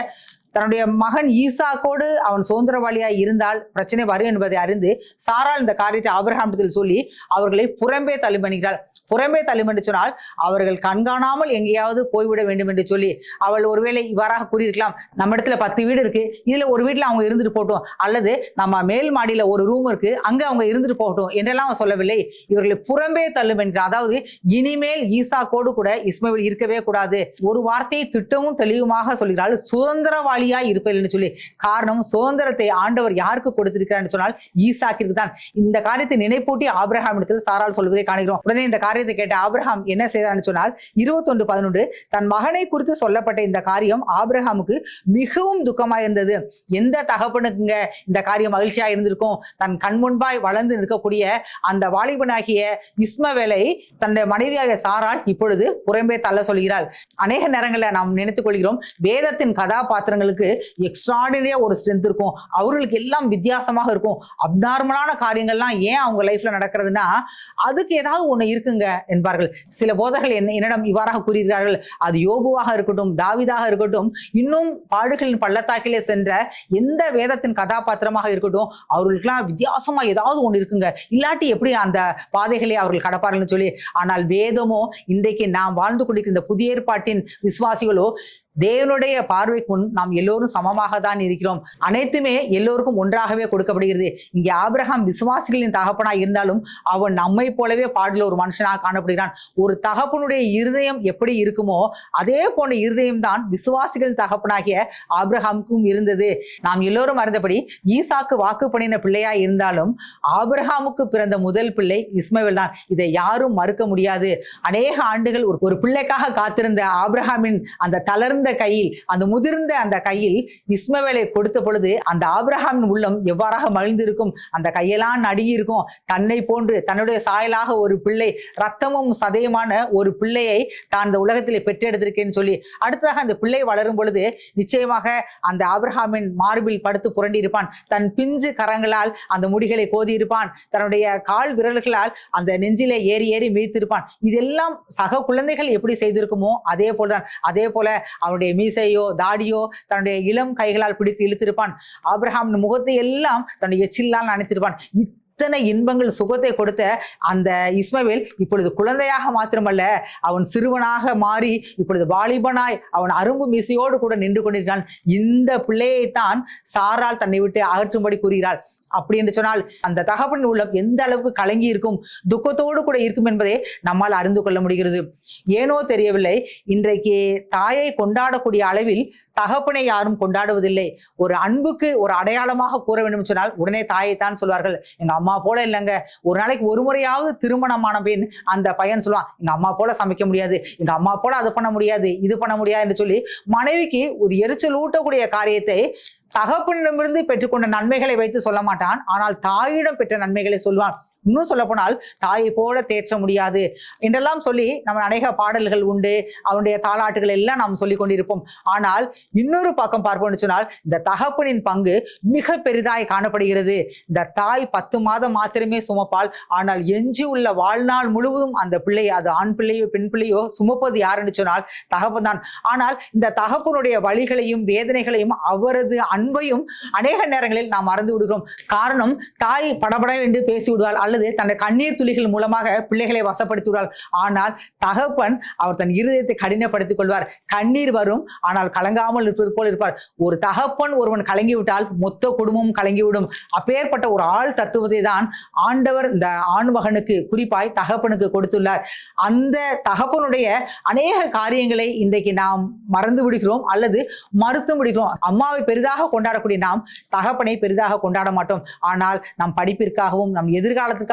தன்னுடைய மகன் ஈசாக்கோடு அவன் சுதந்திரவாளியாய் இருந்தால் பிரச்சனை வரும் என்பதை அறிந்து சாராள் இந்த காரியத்தை ஆபிரகாமிடத்தில் சொல்லி அவர்களை புறம்பே தள்ளும் என்கிறாள். புறம்பே தள்ளும் என்று சொன்னால் அவர்கள் கண்காணாமல் எங்கேயாவது போய்விட வேண்டும் என்று சொல்லி அவள் ஒருவேளை இவ்வாறாக கூறியிருக்கலாம், நம்ம இடத்துல 10 வீடு இருக்கு, இதுல ஒரு வீட்டுல அவங்க இருந்துட்டு போகட்டும், அல்லது நம்ம மேல் மாடியில ஒரு ரூம் இருக்கு, அங்க அவங்க இருந்துட்டு போகட்டும் என்றெல்லாம் அவன் சொல்லவில்லை. இவர்களை புறம்பே தள்ளும் என்கிறார். அதாவது இனிமேல் ஈசாக்கோடு கூட இஸ்மவேல் இருக்கவே கூடாது. ஒரு வார்த்தையை திட்டமும் தெளிவுமாக சொல்கிறாள், சுதந்திரவாளி இருப்பது என்று சொல்லி. காரணம், சுதந்திரத்தை ஆண்டவர் யாருக்கு கொடுத்திருக்கிறார் சொன்னால் ஈசாக்கிற்கு தான். இந்த காரியத்தை நினைப்பூட்டி ஆபிரகாம் இடத்தில் சாராள் சொல்வதை காணுகிறோம். உடனே இந்த காரியத்தை கேட்ட ஆபிரகாம் என்ன செய்தான்னு சொன்னால் 21:11 தன் மகனை குறித்து சொல்லப்பட்ட இந்த காரியம் ஆபிரகாமுக்கு மிகவும் துக்கமாய் இருந்தது. எந்த தகப்பனுக்குங்க இந்த காரியம் மகிழ்ச்சியா இருந்திருக்கும்? தன் கண் முன்பாய் வளர்ந்து நிற்கக்கூடிய அந்த வாலிபனாகிய இஸ்மவேலை தன்னுடைய மனைவியாக சாராள் இப்பொழுது புறம்பே தள்ள சொல்கிறாள். அநேக நேரங்களில் நாம் நினைத்துக் கொள்கிறோம், வேதத்தின் கதாபாத்திரங்களுக்கு எக்ஸ்ட்ராடினரியா ஒரு ஸ்ட்ரென்த் இருக்கும், அவர்களுக்கு எல்லாம் வித்தியாசமாக இருக்கும். அப்நார்மலான காரியங்கள்லாம் ஏன் அவங்க லைஃப்ல நடக்கிறதுனா அதுக்கு ஏதாவது ஒண்ணு இருக்குங்க என்பார்கள். சில போதர்கள் என்னிடம் இவ்வாறாக கூறுகிறார்கள், அது யோபுவாக இருக்கட்டும், தாவீதாக இருக்கட்டும், இன்னும் பாடுகளின் பள்ளத்தாக்கிலே சென்ற எந்த வேதத்தின் கதாபாத்திரமாக இருக்கட்டும், அவர்களுக்கெல்லாம் வித்தியாசமா ஏதாவது ஒண்ணு இருக்குங்க, இல்லாட்டி எப்படி அந்த பாதைகளை அவர்கள் கடப்பார்கள்னு சொல்லி. ஆனால் வேதமோ, இன்றைக்கு நாம் வாழ்ந்து கொண்டிருக்கிற இந்த புதிய ஏற்பாட்டின் விசுவாசிகளோ தேவனுடைய பார்வைக்கு முன் நாம் எல்லோரும் சமமாக தான் இருக்கிறோம். அனைத்துமே எல்லோருக்கும் ஒன்றாகவே கொடுக்கப்படுகிறது. இங்கே ஆபிரகாம் விசுவாசிகளின் தகப்பனாய் இருந்தாலும் அவன் நம்மை போலவே பாடல ஒரு மனுஷனாக காணப்படுகிறான். ஒரு தகப்பனுடைய இருதயம் எப்படி இருக்குமோ அதே போன்ற இருதயம் தான் விசுவாசிகளின் தகப்பனாகிய ஆபிரகாமுக்கும் இருந்தது. நாம் எல்லோரும் அறிந்தபடி ஈசாக்கு வாக்கு பண்ணின பிள்ளையாய் இருந்தாலும் ஆபிரகாமுக்கு பிறந்த முதல் பிள்ளை இஸ்மவேல் தான். இதை யாரும் மறுக்க முடியாது. அநேக ஆண்டுகள் ஒரு பிள்ளைக்காக காத்திருந்த ஆபிரகாமின் அந்த தளர்ந்த வளர்ந்த கையில், அந்த முதிர்ந்த அந்த கையில் இஸ்மவேலை கொடுத்த பொழுது அந்த ஆபிரகாமின் உள்ளம் எவ்வாறாக மகிழ்ந்திருக்கும். அந்த கையெல்லாம் நடுங்கி இருக்கும். தன்னை போன்று தன்னுடைய சாயலாக ஒரு பிள்ளை, ரத்தமும் சதையுமான ஒரு பிள்ளையை தான் இந்த உலகத்திலே பெற்றெடுத்திருக்கேன்னு சொல்லி, அடுத்ததாக அந்த பிள்ளை வளரும் பொழுது நிச்சயமாக அந்த ஆபிரகாமின் மார்பில் படுத்து புரண்டி இருப்பான். தன் பிஞ்சு கரங்களால் அந்த முடிகளை கோதி இருப்பான். தன்னுடைய கால் விரல்களால் அந்த நெஞ்சிலே ஏறி ஏறி மிதித்திருப்பான். இதெல்லாம் சக குழந்தைகள் எப்படி செய்திருக்குமோ அதே போல்தான். அதே போல அவனுடைய மீசையோ தாடியோ தன்னுடைய இளம் கைகளால் பிடித்து இழுத்திருப்பான். ஆபிரகாமின் முகத்தை எல்லாம் தன்னுடைய எச்சிலால் நனைத்திருப்பான். இத்தனை இன்பங்கள் சுகத்தை கொடுத்த அந்த இஸ்மவேல் இப்பொழுது குழந்தையாக மாத்திரமல்ல, அவன் சிறுவனாக மாறி இப்பொழுது வாலிபனாய் அவன் அரும்பு மீசையோடு கூட நின்று கொண்டிருக்கிறான். இந்த பிள்ளையைத்தான் சாரால் தன்னை விட்டு அகற்றும்படி கூறுகிறாள். அப்படி என்று சொன்னால் அந்த தகப்பனின் உள்ளம் எந்த அளவுக்கு கலங்கி இருக்கும், துக்கத்தோடு கூட இருக்கும் என்பதை நம்மால் அறிந்து கொள்ள முடிகிறது. ஏனோ தெரியவில்லை, இன்றைக்கு தாயை கொண்டாடக்கூடிய அளவில் தகப்பனை யாரும் கொண்டாடுவதில்லை. ஒரு அன்புக்கு ஒரு அடையாளமாக கூற வேண்டும் சொன்னால் உடனே தாயைத்தான் சொல்வார்கள். எங்க அம்மா போல இல்லைங்க. ஒரு நாளைக்கு ஒரு முறையாவது திருமணமான பின் அந்த பையன் சொல்லுவான், எங்க அம்மா போல சமைக்க முடியாது, எங்க அம்மா போல அது பண்ண முடியாது, இது பண்ண முடியாது என்று சொல்லி மனைவிக்கு ஒரு எரிச்சல் ஊட்டக்கூடிய காரியத்தை தகப்பனிடமிருந்து பெற்றுக்கொண்ட நன்மைகளை வைத்து சொல்ல மாட்டான். ஆனால் தாயிடம் பெற்ற நன்மைகளை சொல்வான். இன்னும் சொல்ல போனால் தாயை போல தேற்ற முடியாது என்றெல்லாம் சொல்லி நம்ம அநேக பாடல்கள் உண்டு. அவனுடைய தாலாட்டுகள் எல்லாம் நாம் சொல்லிக் கொண்டிருப்போம். ஆனால் இன்னொரு பக்கம் பார்ப்போம்னு சொன்னால் இந்த தகப்பனின் பங்கு மிக பெரிதாய் காணப்படுகிறது. இந்த தாய் 10 மாதம் மாத்திரமே சுமப்பாள். ஆனால் எஞ்சி உள்ள வாழ்நாள் முழுவதும் அந்த பிள்ளை, அது ஆண் பிள்ளையோ பெண் பிள்ளையோ, சுமப்பது யார் என்று சொன்னால் தகப்பன் தான். ஆனால் இந்த தகப்பனுடைய வழிகளையும் வேதனைகளையும் அவரது அன்பையும் அநேக நேரங்களில் நாம் மறந்து விடுகிறோம். காரணம், தாய் படபட என்று பேசி விடுவாள் அல்லது தன்னுடைய கண்ணீர் துளிகள் மூலமாக பிள்ளைகளை வசப்படுத்தி விடுவார். ஆனால் தகப்பன் அவர் தன் இருதயத்தை கடினப்படுத்திக் கொள்வார். கண்ணீர் வரும், ஆனால் கலங்காமல் இருப்பது போல் இருப்பார். ஒரு தகப்பன் ஒருவன் கலங்கிவிட்டால் மொத்த குடும்பமும் கலங்கிவிடும். அப்பேற்பட்ட ஒரு ஆள் தத்துவத்தை தான் ஆண்டவர் இந்த ஆண் மகனுக்கு, குறிப்பாய் தகப்பனுக்கு கொடுத்துள்ளார். அந்த தகப்பனுடைய அநேக காரியங்களை இன்றைக்கு நாம் மறந்து விடுகிறோம் அல்லது மறுத்து விடுகிறோம். அம்மாவை பெரிதாக கொண்டாடக்கூடிய நாம் தகப்பனை பெரிதாக கொண்டாட மாட்டோம். ஆனால் நம் படிப்பிற்காகவும் நம் எதிர்காலத்துக்காகவும்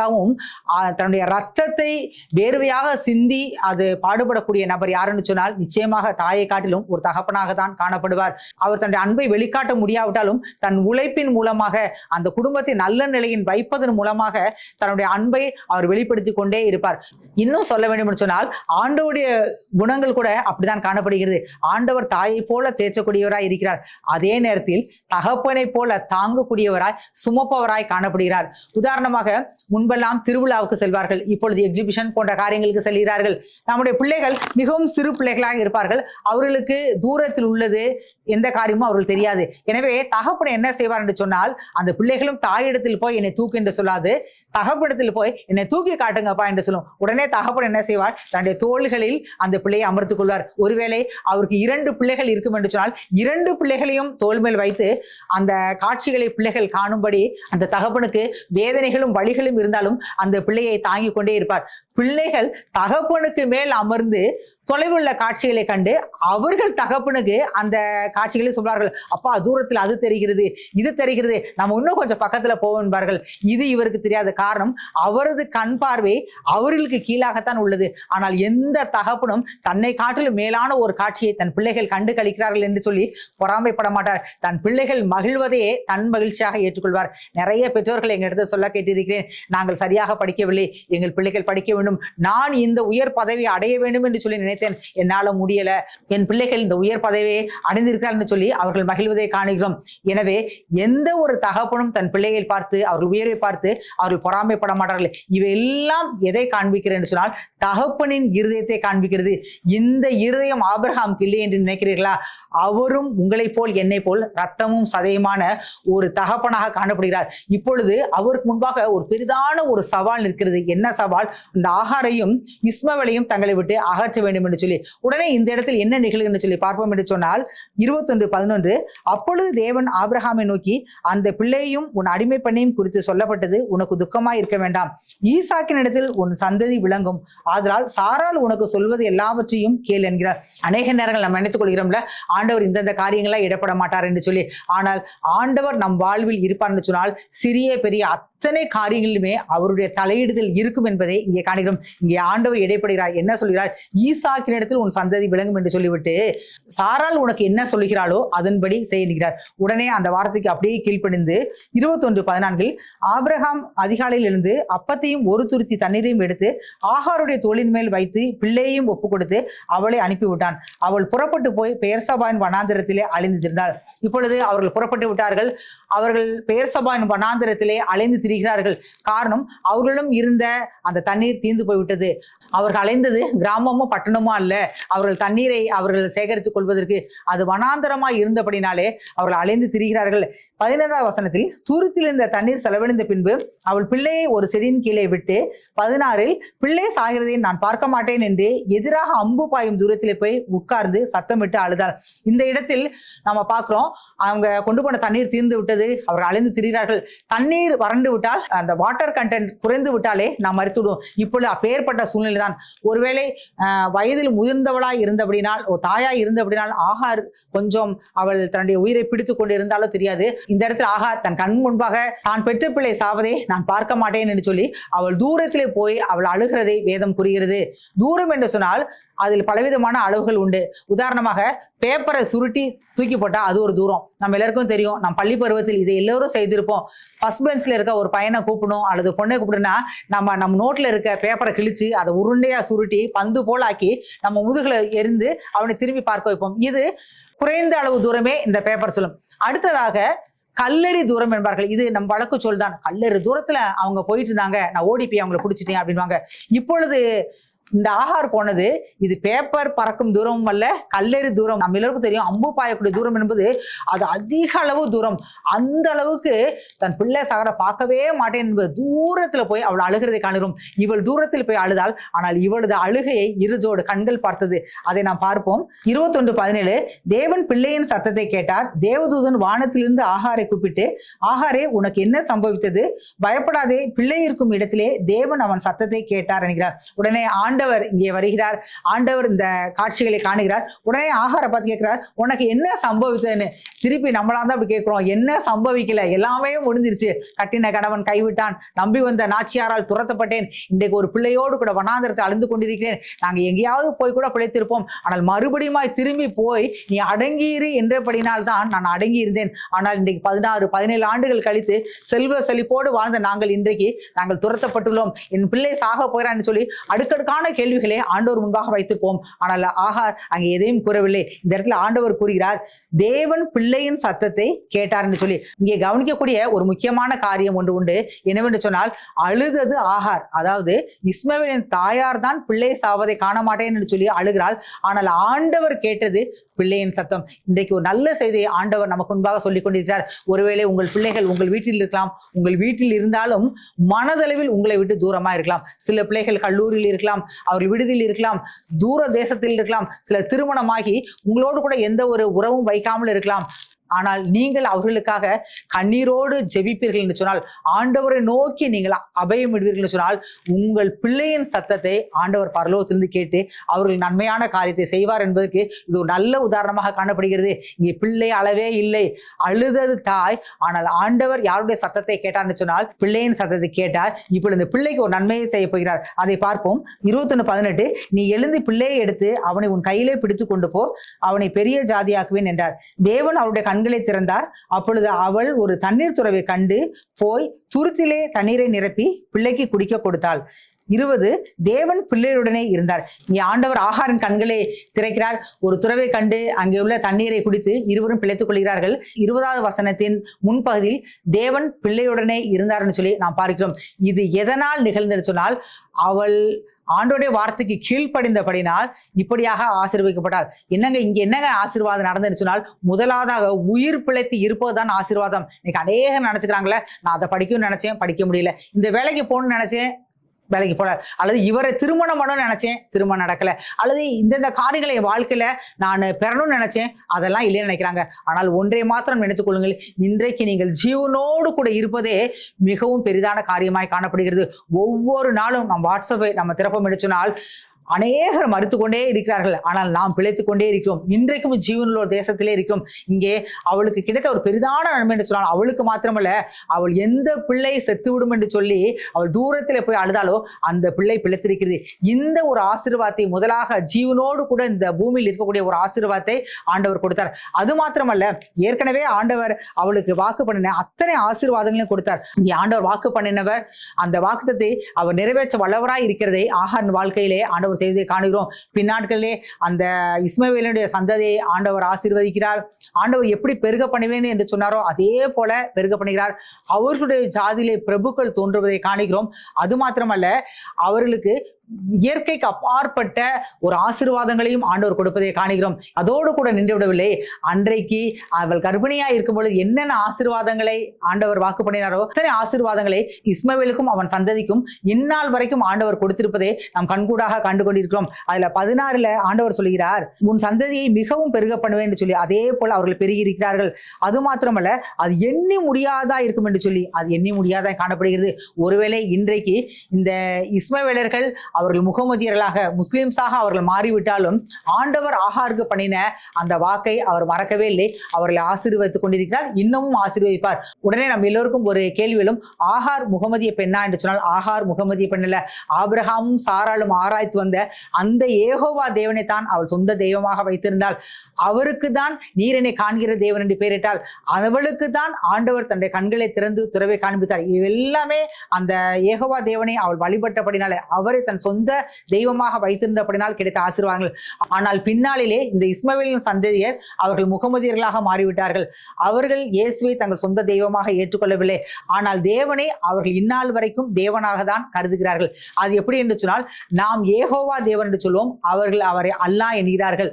தன்னுடைய ரத்தத்தை வேர்வையாக சிந்தி அது பாடுபடக்கூடிய நபர் யாருன்னு சொன்னால் நிச்சயமாக தாயை காட்டிலும் ஒரு தகப்பனாக தான் காணப்படுவார். அவர் தன்னுடைய அன்பை வெளிக்காட்ட முடியாவிட்டாலும் தன் உழைப்பின் மூலமாக அந்த குடும்பத்தை நல்ல நிலையில் வைப்பதன் மூலமாக தன்னுடைய அன்பை அவர் வெளிப்படுத்தி கொண்டே இருப்பார். இன்னும் சொல்ல வேண்டும் என்று சொன்னால் ஆண்டவருடைய குணங்கள் கூட அப்படித்தான் காணப்படுகிறது. ஆண்டவர் தாயை போல தேற்றக்கூடியவராய் இருக்கிறார். அதே நேரத்தில் தகப்பனை போல தாங்கக்கூடியவராய் சுமப்பவராய் காணப்படுகிறார். உதாரணமாக முன்பெல்லாம் திருவிழாவுக்கு செல்வார்கள், இப்பொழுது எக்ஸிபிஷன் போன்ற காரியங்களுக்கு செல்கிறார்கள். நம்முடைய பிள்ளைகள் மிகவும் சிறு பிள்ளைகளாக இருப்பார்கள். அவர்களுக்கு தூரத்தில் உள்ளது எந்த காரியமும் அவர்கள் தெரியாது. எனவே தகப்பன் என்ன செய்வார் என்று சொன்னால், அந்த பிள்ளைகளும் தாயிடத்தில் போய் என்னை தூக்கு என்று சொல்லாது, தகப்பனிடத்தில் போய் என்னை தூக்கி காட்டுங்கப்பா என்று சொல்லும். உடனே தகப்பன் என்ன செய்வார், தன்னுடைய தோள்களில் அந்த பிள்ளையை அமர்த்துக் கொள்வார். ஒருவேளை அவருக்கு 2 பிள்ளைகள் இருக்கும் என்று சொன்னால் 2 பிள்ளைகளையும் தோள் மேல் வைத்து அந்த காட்சிகளை பிள்ளைகள் காணும்படி அந்த தகப்பனுக்கு வேதனைகளும் வழிகளும் இருந்தாலும் அந்த பிள்ளையை தாங்கி கொண்டே இருப்பார். பிள்ளைகள் தகப்பனுக்கு மேல் அமர்ந்து தொலைவுள்ள காட்சிகளை கண்டு அவர்கள் தகப்பனுக்கு அந்த காட்சிகளை சொல்வார்கள். அப்பா தூரத்தில் அது தெரிகிறது, இது தெரிகிறது, நம்ம இன்னும் கொஞ்சம் பக்கத்துல போவார்கள். இது இவருக்கு தெரியாத காரணம், அவரது கண் பார்வை அவர்களுக்கு கீழாகத்தான் உள்ளது. ஆனால் எந்த தகப்பனும் தன்னை காட்டிலும் மேலான ஒரு காட்சியை தன் பிள்ளைகள் கண்டு கழிக்கிறார்கள் என்று சொல்லி பொறாமைப்பட மாட்டார். தன் பிள்ளைகள் மகிழ்வதையே தன் மகிழ்ச்சியாக ஏற்றுக்கொள்வார். நிறைய பெற்றோர்கள் எங்க இடத்துல சொல்ல கேட்டிருக்கிறேன், நாங்கள் சரியாக படிக்கவில்லை, எங்கள் பிள்ளைகள் படிக்க வேண்டும், நான் இந்த உயர் பதவியை அடைய வேண்டும் என்று சொல்லி நினைத்தேன், என்னால முடியல, என் பிள்ளைகள் இந்த உயர் பதவியை அடைந்திருக்கிறார்கள் சொல்லி அவர்கள் மகிழ்வதை காணுகிறோம். எனவே எந்த ஒரு தகப்பனும் தன் பிள்ளைகளை பார்த்து அவர்கள் உயர்வை பார்த்து அவர்கள் பொறாமைப்பட மாட்டார்கள். இவையெல்லாம் எதை காண்பிக்கிறது என்று சொன்னால் தகப்பனின் இருதயத்தை காண்பிக்கிறது. இந்த இருதயம் ஆபிரகாமுக்கு இல்லை என்று நினைக்கிறீர்களா? அவரும் உங்களை போல் என்னை போல் ரத்தமும் சதையுமான ஒரு தகப்பனாக காணப்படுகிறார். இப்பொழுது அவருக்கு முன்பாக ஒரு பெரிதான ஒரு சவால் நிற்கிறது. என்ன சவால்? இந்த ஆகாரையும் இஸ்மவேலையும் தங்களை விட்டு அகற்ற வேண்டும் என்று சொல்லி. உடனே இந்த இடத்தில் என்ன நிகழ்கிறது சொல்லி பார்ப்போம் என்று சொன்னால் 21:11, அப்பொழுது தேவன் ஆபிரகாமை நோக்கி, அந்த பிள்ளையையும் உன் அடிமை பெண்ணையும் குறித்து சொல்லப்பட்டது உனக்கு துக்கமாய் இருக்க வேண்டாம், ஈசாக்கின் இடத்தில் உன் சந்ததி விளங்கும், ஆதலால் சாரால் உனக்கு சொல்வது எல்லாவற்றையும் கேள் என்கிறார். அநேக நேரங்கள் நம்ம நினைத்துக் கொள்கிறோம்ல, ஆண்டவர் இந்தந்த காரியங்களா இடப்பட மாட்டார் என்று சொல்லி. ஆனால் ஆண்டவர் நம் வாழ்வில் இருப்பார் என்று சொன்னால் சிறிய பெரிய அத்தனை காரியங்களிலுமே அவருடைய தலையிடுதல் இருக்கும் என்பதை இங்கே காணுகிறோம். இங்கே ஆண்டவர் இடைப்படுகிறார். என்ன சொல்கிறார்? ஈசாக்கினிடத்தில் உன் சந்ததி விளங்கும் என்று சொல்லிவிட்டு சாராள் உனக்கு என்ன சொல்லுகிறாளோ அதன்படி செய்கிறார். உடனே அந்த வார்த்தைக்கு அப்படியே கீழ்ப்படிந்து 21:14 ஆபிரகாம் அதிகாலையில் எழுந்து அப்பத்தையும் ஒரு துருத்தி தண்ணீரையும் எடுத்து ஆகாருடைய தோளின் மேல் வைத்து பிள்ளையையும் ஒப்பு கொடுத்து அவளை அனுப்பிவிட்டான். அவள் புறப்பட்டு போய் பெயர்சபாவின் வனாந்திரத்திலே அலைந்திருந்தாள். இப்பொழுது அவர்கள் புறப்பட்டு விட்டார்கள். அவர்கள் பெயர்சபாவின் வனாந்திரத்திலே அலைந்து திரிகிறார்கள். காரணம், அவர்களிடம் இருந்த அந்த தண்ணீர் தீர்ந்து போய்விட்டது. அவர்கள் அலைந்தது கிராமமோ பட்டணமோ அல்ல. அவர்கள் தண்ணீரை அவர்கள் சேகரித்துக் கொள்வதற்கு அது வனாந்தரமாய் இருந்தபடினாலே அவர்கள் அலைந்து திரிகிறார்கள். 15ஆம் வசனத்தில் தூரத்தில் இருந்த தண்ணீர் செலவழிந்த பின்பு அவள் பிள்ளையை ஒரு செடியின் கீழே விட்டு 16 பிள்ளை சாகிறதை நான் பார்க்க மாட்டேன் என்று எதிராக அம்பு பாயும் தூரத்திலே போய் உட்கார்ந்து சத்தமிட்டு அழுதாள். இந்த இடத்தில் நம்ம பார்க்கிறோம், அவங்க கொண்டு போன தண்ணீர் தீர்ந்து விட்டது. அவர்கள் அலைந்து திரிகிறார்கள். தண்ணீர் வறண்டு விட்டால், அந்த வாட்டர் கண்டென்ட் குறைந்து விட்டாலே நாம் மறுத்துவிடுவோம். இப்பொழுது அப்பேற்பட்ட சூழ்நிலை தான். ஒருவேளை வயதில் முதிர்ந்தவளாய் இருந்தபடினால், தாயாய் இருந்தபடினால் ஆகார் கொஞ்சம் அவள் தன்னுடைய உயிரை பிடித்துக் கொண்டு இருந்தாலோ தெரியாது. இந்த இடத்துல ஆகார் தன் கண் முன்பாக தான் பெற்ற பிள்ளை சாவதை நான் பார்க்க மாட்டேன் என்று சொல்லி அவள் தூரத்திலே போய் அவள் அழுகிறதை வேதம் கூறுகிறது. தூரம் என்று சொன்னால் அதில் பலவிதமான அளவுகள் உண்டு. உதாரணமாக பேப்பரை சுருட்டி தூக்கி போட்டா அது ஒரு தூரம். நம்ம எல்லாருக்கும் தெரியும். நம்ம பள்ளி பருவத்தில் இதை எல்லோரும் செய்திருப்போம். ஃபர்ஸ்ட் பெஞ்ச்ல இருக்க ஒரு பையனை கூப்பிடணும் அல்லது பொண்ணை கூப்பிடுனா நம்ம நோட்ல இருக்க பேப்பரை கிழிச்சு அதை உருண்டையா சுருட்டி பந்து போல் ஆக்கி நம்ம முதுகுல எரிந்து அவனை திரும்பி பார்க்க வைப்போம். இது குறைந்த அளவு தூரமே இந்த பேப்பர் சொல்லும். அடுத்ததாக கல்லறி தூரம் என்பார்கள். இது நம்ம வழக்கு சொல்தான். கல்லறி தூரத்துல அவங்க போயிட்டு இருந்தாங்க, நான் ஓடி போய் அவங்களை பிடிச்சிட்டேன் அப்படின்வாங்க. இப்பொழுது இந்த ஆகார் போனது இது பேப்பர் பறக்கும் தூரமும் அல்ல, கல்லெறி தூரம். நம்ம எல்லாருக்கும் தெரியும், அம்பு பாயக்கூடிய தூரம் என்பது அது அதிக அளவு தூரம். அந்த அளவுக்கு தன் பிள்ளை சகட பார்க்கவே மாட்டேன் என்பது தூரத்துல போய் அவள் அழுகிறதை காணுகிறோம். இவள் தூரத்தில் போய் அழுதாள். ஆனால் இவளது அழுகையை இருஜோடு கண்கள் பார்த்தது. அதை நாம் பார்ப்போம். 21:17 தேவன் பிள்ளையின் சத்தத்தை கேட்டார். தேவதூதன் வானத்திலிருந்து ஆகாரை கூப்பிட்டு, ஆகாரே உனக்கு என்ன சம்பவித்தது? பயப்படாதே, பிள்ளை இருக்கும் இடத்திலே தேவன் அவன் சத்தத்தை கேட்டார் என்கிறார். உடனே ஆண்டவர் இங்கே வருகிறார். ஆண்டவர் இந்த காட்சிகளை காணுகிறார். உடனே ஆகாரை பார்த்து கேட்கிறார், உனக்கு என்ன சம்பவித்ததுன்னு. திருப்பி நம்மளாம் தான் அப்படி கேட்கிறோம், என்ன சம்பவிக்கல, எல்லாமே முடிஞ்சிருச்சு. கட்டின கணவன் கைவிட்டான், நம்பி வந்த நாச்சியாரால் துரத்தப்பட்டேன், இன்றைக்கு ஒரு பிள்ளையோடு கூட வனாந்திரத்தை அழுந்து கொண்டிருக்கிறேன், நாங்க எங்கேயாவது போய் கூட பிழைத்திருப்போம், ஆனால் மறுபடியும் திரும்பி போய் நீ அடங்கியிரு என்றபடினால் தான் நான் அடங்கி இருந்தேன். ஆனால் இன்றைக்கு 16-17 ஆண்டுகள் கழித்து செல்வ செழிப்போடு வாழ்ந்த நாங்கள் துரத்தப்பட்டுள்ளோம், என் பிள்ளை சாக போகிறான்னு சொல்லி அடுக்கடுக்கான கேள்விகளை ஆண்டவர் முன்பாக வைத்திருப்போம். ஆனால் ஆகார் அங்கே எதையும் கூறவில்லை. இந்த இடத்துல ஆண்டவர் கூறுகிறார், தேவன் பிள்ளையின் சத்தத்தை கேட்டார் என்று சொல்லி. இங்கே கவனிக்கக்கூடிய ஒரு முக்கியமான காரியம் ஒன்று உண்டு. என்னவென்று சொன்னால், அழுதது ஆகார். அதாவது இஸ்மவேலின் தாயார் தான் பிள்ளை சாவதை காண மாட்டேன் என்று சொல்லி அழுகிறாள். ஆனால் ஆண்டவர் கேட்டது பிள்ளையின் சத்தம். இன்றைக்கு ஒரு நல்ல செய்தியை ஆண்டவர் நமக்கு முன்பாக சொல்லிக் கொண்டிருக்கிறார். ஒருவேளை உங்கள் பிள்ளைகள் உங்கள் வீட்டில் இருக்கலாம், உங்கள் வீட்டில் இருந்தாலும் மனதளவில் உங்களை விட்டு தூரமா இருக்கலாம். சில பிள்ளைகள் கல்லூரியில் இருக்கலாம், அவர்கள் விடுதியில் இருக்கலாம், தூர தேசத்தில் இருக்கலாம், சிலர் திருமணமாகி உங்களோடு கூட எந்த ஒரு உறவும் வைக்காமல் இருக்கலாம். ஆனால் நீங்கள் அவர்களுக்காக கண்ணீரோடு ஜெபிப்பீர்கள் என்று சொன்னால், ஆண்டவரை நோக்கி நீங்கள் அபயம் விடுவீர்கள் என்று சொன்னால், உங்கள் பிள்ளையின் சத்தத்தை ஆண்டவர் பரலோகத்திலிருந்து கேட்டு அவர்கள் நன்மையான காரியத்தை செய்வார் என்பதற்கு இது ஒரு நல்ல உதாரணமாக காணப்படுகிறது. இங்கே பிள்ளை அளவே இல்லை, அழுதது தாய். ஆனால் ஆண்டவர் யாருடைய சத்தத்தை கேட்டார் என்று சொன்னால், பிள்ளையின் சத்தத்தை கேட்டார். இப்பொழுது இந்த பிள்ளைக்கு ஒரு நன்மையை செய்ய போகிறார். அதை பார்ப்போம். 21:18 நீ எழுந்து பிள்ளையை எடுத்து அவனை உன் கையிலே பிடித்து கொண்டு போ, அவனை பெரிய ஜாதியாக்குவேன் என்றார். தேவன் அவருடைய கண்களை திறந்தார். அப்பொழுது அவள் ஒரு தண்ணீர் துறவை கண்டு போய் துருத்திலே தண்ணீரை நிரப்பி பிள்ளைக்கு குடிக்க கொடுத்தாள். 20 தேவன் பிள்ளையுடனே இருந்தார். இங்கே ஆண்டவர் ஆகாரின் கண்களை திறக்கிறார். ஒரு துறவை கண்டு அங்கே உள்ள தண்ணீரை குடித்து இருவரும் பிழைத்துக் கொள்கிறார்கள். 20வது வசனத்தின் முன்பகுதியில் தேவன் பிள்ளையுடனே இருந்தார்னு சொல்லி நாம் பார்க்கிறோம். இது எதனால் நிகழ்ந்தது சொன்னால், அவள் ஆண்டோடைய வார்த்தைக்கு கீழ்ப்படிந்தபடினால் இப்படியாக ஆசீர்வதிக்கப்பட்டார். என்னங்க ஆசீர்வாதம் நடந்துன்னு சொன்னால், முதலாவதாக உயிர் பிழைத்து இருப்பதுதான் ஆசீர்வாதம். இன்னைக்கு அநேகம் நினைச்சுக்கிறாங்களே, நான் அதை படிக்கணும்னு நினைச்சேன், படிக்க முடியல, இந்த வேலைக்கு போகணும்னு நினைச்சேன், வேலைக்கு போல, அல்லது இவரை திருமணம் பண்ணணும்னு நினைச்சேன், திருமணம் நடக்கல, அல்லது இந்த காரியங்களை என் வாழ்க்கையில நான் பெறணும்னு நினைச்சேன், அதெல்லாம் இல்லைன்னு நினைக்கிறாங்க. ஆனால் ஒன்றை மாத்திரம் நினைத்துக் கொள்ளுங்கள், இன்றைக்கு நீங்கள் ஜீவனோடு கூட இருப்பதே மிகவும் பெரிதான காரியமாய் காணப்படுகிறது. ஒவ்வொரு நாளும் நம் வாட்ஸ்அப்பை நம்ம திறப்பம் எடுச்சோனால் அநேகர் மறுத்து கொண்டே இருக்கிறார்கள், ஆனால் நாம் பிழைத்துக் கொண்டே இருக்கிறோம். இன்றைக்கும் ஜீவனுள்ள ஒரு தேசத்திலே இருக்கிறோம். இங்கே அவளுக்கு கிடைத்த ஒரு பெரிதான நன்மை என்று சொன்னால், அவளுக்கு மாத்திரமல்ல, அவள் எந்த பிள்ளை செத்துவிடும் என்று சொல்லி அவள் தூரத்தில் போய் அழுதாலோ அந்த பிள்ளை பிழைத்திருக்கிறது. இந்த ஒரு ஆசீர்வாதத்தை முதலாக ஜீவனோடு கூட இந்த பூமியில் இருக்கக்கூடிய ஒரு ஆசீர்வாதத்தை ஆண்டவர் கொடுத்தார். அது மாத்திரமல்ல, ஏற்கனவே ஆண்டவர் அவளுக்கு வாக்கு பண்ணின அத்தனை ஆசீர்வாதங்களையும் கொடுத்தார். இங்கே ஆண்டவர் வாக்கு பண்ணினவர் அந்த வாக்குத்தத்தை அவர் நிறைவேற்ற வல்லவராய் இருக்கிறதை ஆகாரின் வாழ்க்கையிலே ஆண்டவர் செய்ததை காணுகிறோம். பின்னாட்களிலே அந்த இஸ்மவேலுடைய சந்ததியை ஆண்டவர் ஆசீர்வதிக்கிறார். ஆண்டவர் எப்படி பெருக பண்ணுவேன் என்று சொன்னாரோ அதே போல பெருக பண்ணுகிறார். அவர்களுடைய ஜாதியிலே பிரபுக்கள் தோன்றுவதை காணுகிறோம். அது மாத்திரமல்ல, அவர்களுக்கு இயற்கைக்கு அப்பாற்பட்ட ஒரு ஆசீர்வாதங்களையும் ஆண்டவர் கொடுப்பதை காணுகிறோம். அதோடு கூட நின்று விடவில்லை. அன்றைக்கு அவள் கர்ப்பிணியா இருக்கும் பொழுது என்னென்ன ஆசீர்வாதங்களை ஆண்டவர் வாக்கு பண்ணினாரோ அத்தனை ஆசீர்வாதங்களை இஸ்மவேலுக்கும் அவன் சந்ததிக்கும் இந்நாள் வரைக்கும் ஆண்டவர் கொடுத்திருப்பதை நாம் கண்கூடாக கண்டு கொண்டிருக்கிறோம். அதுல 16 ஆண்டவர் சொல்கிறார், உன் சந்ததியை மிகவும் பெருக பண்ணுவேன் என்று சொல்லி. அதே போல அவர்கள் பெருகி இருக்கிறார்கள். அது மாத்திரமல்ல, அது எண்ணி முடியாதா இருக்கும் என்று சொல்லி அது எண்ணி முடியாதா காணப்படுகிறது. ஒருவேளை இன்றைக்கு இந்த இஸ்மவேலர்கள் அவர்கள் முகமதியர்களாக முஸ்லிம்ஸாக அவர்கள் மாறிவிட்டாலும் ஆண்டவர் ஆகாருக்கு பண்ணின அந்த வாக்கை அவர் மறக்கவே இல்லை. அவர்களை ஆசீர்வதித்துக் கொண்டிருக்கிறார், இன்னமும் ஆசீர்வதிப்பார். உடனே நம்ம எல்லோருக்கும் ஒரு கேள்வியிலும், ஆகார் முகமதிய பெண்ணா என்று சொன்னால் ஆகார் முகமதிய பெண் அல்ல. ஆபிரகாமும் சாராலும் ஆராய்த்து வந்த அந்த ஏகோவா தேவனை தான் அவள் சொந்த தெய்வமாக வைத்திருந்தாள். அவருக்கு தான் நீர் என்னை காண்கிற தேவன் என்று பெயரிட்டால், அவளுக்கு தான் ஆண்டவர் தன்னுடைய கண்களை திறந்து துறவை காண்பித்தார். இது எல்லாமே அந்த ஏகோவா தேவனை அவள் வழிபட்டபடினாலே, அவரை தன் சொந்த தெய்வமாக வைத்திருந்தபடினால் கிடைத்த ஆசீர்வாதங்கள். ஆனால் பின்னாளிலே இந்த இஸ்மவேலின் சந்ததியர் அவர்கள் முகமதியர்களாக மாறிவிட்டார்கள். அவர்கள் இயேசுவை தங்கள் சொந்த தெய்வமாக ஏற்றுக்கொள்ளவில்லை. ஆனால் தேவனை அவர்கள் இந்நாள் வரைக்கும் தேவனாக தான் கருதுகிறார்கள். அது எப்படி என்று சொன்னால், நாம் ஏகோவா தேவன் என்று சொல்வோம், அவர்கள் அவரை அல்லாஹ் என்கிறார்கள்.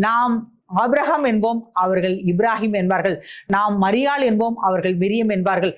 நாம் ஆபிரகாம் என்போம், அவர்கள் இப்ராஹிம் என்பார்கள். நாம் மரியாள் என்போம், அவர்கள் மிரியம் என்பார்கள்.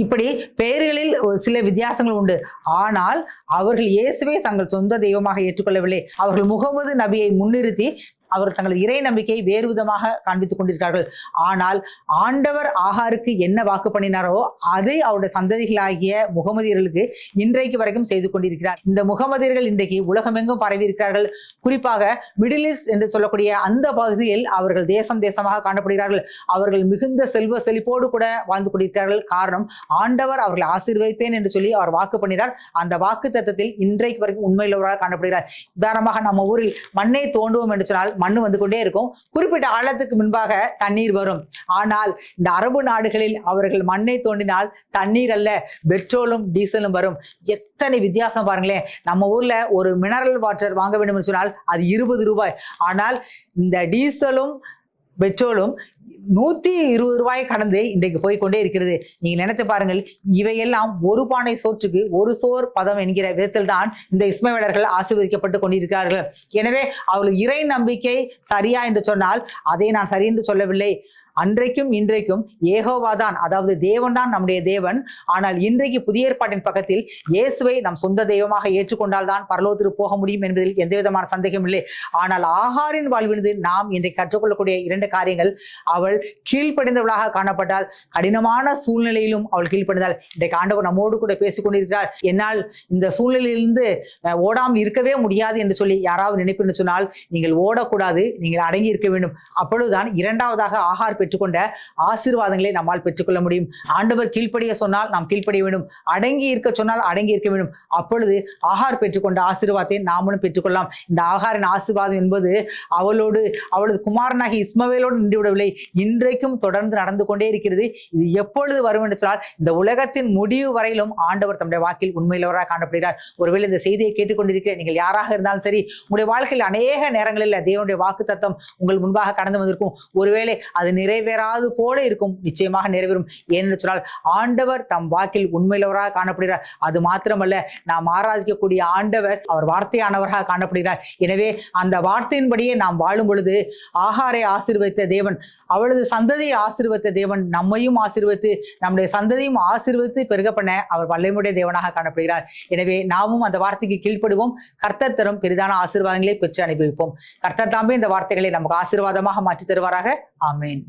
இப்படி பெயர்களில் சில வித்தியாசங்கள் உண்டு. ஆனால் அவர்கள் இயேசுவை தங்கள் சொந்த தெய்வமாக ஏற்றுக்கொள்ளவில்லை. அவர்கள் முகமது நபியை முன்னிறுத்தி அவர் தங்கள் இறை நம்பிக்கை வேறு விதமாக காண்பித்துக் கொண்டிருக்கிறார்கள். ஆனால் ஆண்டவர் ஆகாருக்கு என்ன வாக்கு பண்ணினாரோ அதை அவருடைய சந்ததிகளாகிய முகமதியர்களுக்கு இன்றைக்கு வரைக்கும் செய்து கொண்டிருக்கிறார். இந்த முகமதியர்கள் இன்றைக்கு உலகமெங்கும் பரவி இருக்கிறார்கள். குறிப்பாக மிடில் ஈஸ்ட் என்று சொல்லக்கூடிய அந்த பகுதியில் அவர்கள் தேசமாக காணப்படுகிறார்கள். அவர்கள் மிகுந்த செல்வ செழிப்போடு கூட வாழ்ந்து கொண்டிருக்கிறார்கள். காரணம், ஆண்டவர் அவர்களை ஆசீர்வதிப்பேன் என்று சொல்லி அவர் வாக்கு பண்ணினார். அந்த வாக்கு தத்தத்தில் இன்றைக்கு வரைக்கும் உண்மையுள்ளவராக காணப்படுகிறார். உதாரணமாக நம்ம ஊரில் மண்ணை தோண்டுவோம் என்று சொன்னால் மண்ணு வந்து கொண்டே இருக்கும். குறிப்பிட்ட ஆழத்துக்கு முன்பாக தண்ணீர் வரும். ஆனால் இந்த அரபு நாடுகளில் அவர்கள் மண்ணை தோண்டினால் தண்ணீர் அல்ல, பெட்ரோலும் டீசலும் வரும். எத்தனை வித்தியாசம் பாருங்களேன். நம்ம ஊர்ல ஒரு மினரல் வாட்டர் வாங்க வேண்டும் என்று சொன்னால் அது 20 ரூபாய். ஆனால் இந்த டீசலும் பெட்ரோலும் 120 ரூபாய் கடந்து இன்றைக்கு போய்கொண்டே இருக்கிறது. நீங்க நினைத்து பாருங்கள், இவையெல்லாம் ஒரு பானை சோற்றுக்கு ஒரு சோர் பதம் என்கிற விதத்தில் தான் இந்த இஸ்மவேலர்கள் ஆசீர்வதிக்கப்பட்டு கொண்டிருக்கிறார்கள். எனவே அவர்கள் இறை நம்பிக்கை சரியா என்று சொன்னால் அதை நான் சரி என்று சொல்லவில்லை. அன்றைக்கும் இன்றைக்கும் ஏகோவாதான், அதாவது தேவன் தான் நம்முடைய தேவன். ஆனால் இன்றைக்கு புதிய ஏற்பாட்டின் பக்கத்தில் இயேசுவை நம் சொந்த தெய்வமாக ஏற்றுக்கொண்டால் தான் பரலோகத்திற்கு போக முடியும் என்பதில் எந்த விதமான சந்தேகம் இல்லை. ஆனால் ஆகாரின் வாழ்விலிருந்து நாம் இன்றைக்கு கற்றுக்கொள்ளக்கூடிய 2 காரியங்கள், அவள் கீழ்ப்படிந்தவளாக காணப்பட்டால், கடினமான சூழ்நிலையிலும் அவள் கீழ்ப்படிந்தாள். இன்றைக்கு ஆண்டவர் நம்மோடு கூட பேசிக் கொண்டிருக்கிறார். என்னால் இந்த சூழ்நிலையிலிருந்து ஓடாமல் இருக்கவே முடியாது என்று சொல்லி யாராவது நினைப்பு என்று சொன்னால், நீங்கள் ஓடக்கூடாது, நீங்கள் அடங்கி இருக்க வேண்டும். அப்பொழுதுதான் இரண்டாவதாக ஆகார் பெற்றுக்கொண்ட ஆசீர்வாதங்களை நம்மால் பெற்றுக்கொள்ள முடியும். ஆண்டவர் கீழ்ப்படிய சொன்னால் நாம் கீழ்ப்படிய வேண்டும், அடங்கி இருக்க சொன்னால் அடங்கி இருக்க வேண்டும். அப்பொழுது ஆகார் பெற்றுக்கொண்ட ஆசீர்வாதத்தை நாமளும் பெற்றுக்கொள்ளலாம். இந்த ஆகாரின் ஆசீர்வாதம் என்பது அவளது குமாரனாகி இஸ்மவேலோடு நின்று விடவில்லை, இன்றைக்கும் தொடர்ந்து நடந்து கொண்டே இருக்கிறது. இது எப்பொழுது வரும் என்று சொன்னால், இந்த உலகத்தின் முடிவு வரையிலும் ஆண்டவர் தம்முடைய வாக்கில் உண்மையிலவராக காணப்படுகிறார். ஒருவேளை இந்த செய்தியை கேட்டுக்கொண்டிருக்கிற நீங்கள் யாராக இருந்தாலும் சரி, உங்களுடைய வாழ்க்கையில் அநேக நேரங்களில் தேவனுடைய வாக்கு தத்தம் உங்கள் முன்பாக கடந்து வந்திருக்கும். ஒருவேளை அது நிறைவேறாது போல இருக்கும், நிச்சயமாக நிறைவேறும். ஏனென்று சொன்னால் ஆண்டவர் தம் வாக்கில் உண்மையிலவராக காணப்படுகிறார். அது மாத்திரமல்ல, நாம் ஆராதிக்கக்கூடிய ஆண்டவர் அவர் வார்த்தையானவராக காணப்படுகிறார். எனவே அந்த வார்த்தையின்படியே நாம் வாழும் பொழுது ஆகாரை ஆசீர்வதித்த தேவன், அவளது சந்ததியை ஆசீர்வதித்த தேவன் நம்மையும் ஆசீர்வதித்து நம்முடைய சந்ததியும் ஆசீர்வதித்து பெருக பண்ண அவர் வல்லமையுடைய தேவனாக காணப்படுகிறார். எனவே நாமும் அந்த வார்த்தைக்கு கீழ்ப்படுவோம். கர்த்தர் தரும் பெரிதான ஆசீர்வாதங்களை பெற்று அனுபவிப்போம். கர்த்தர் தாமே இந்த வார்த்தைகளை நமக்கு ஆசீர்வாதமாக மாற்றி தருவாராக. ஆமேன்.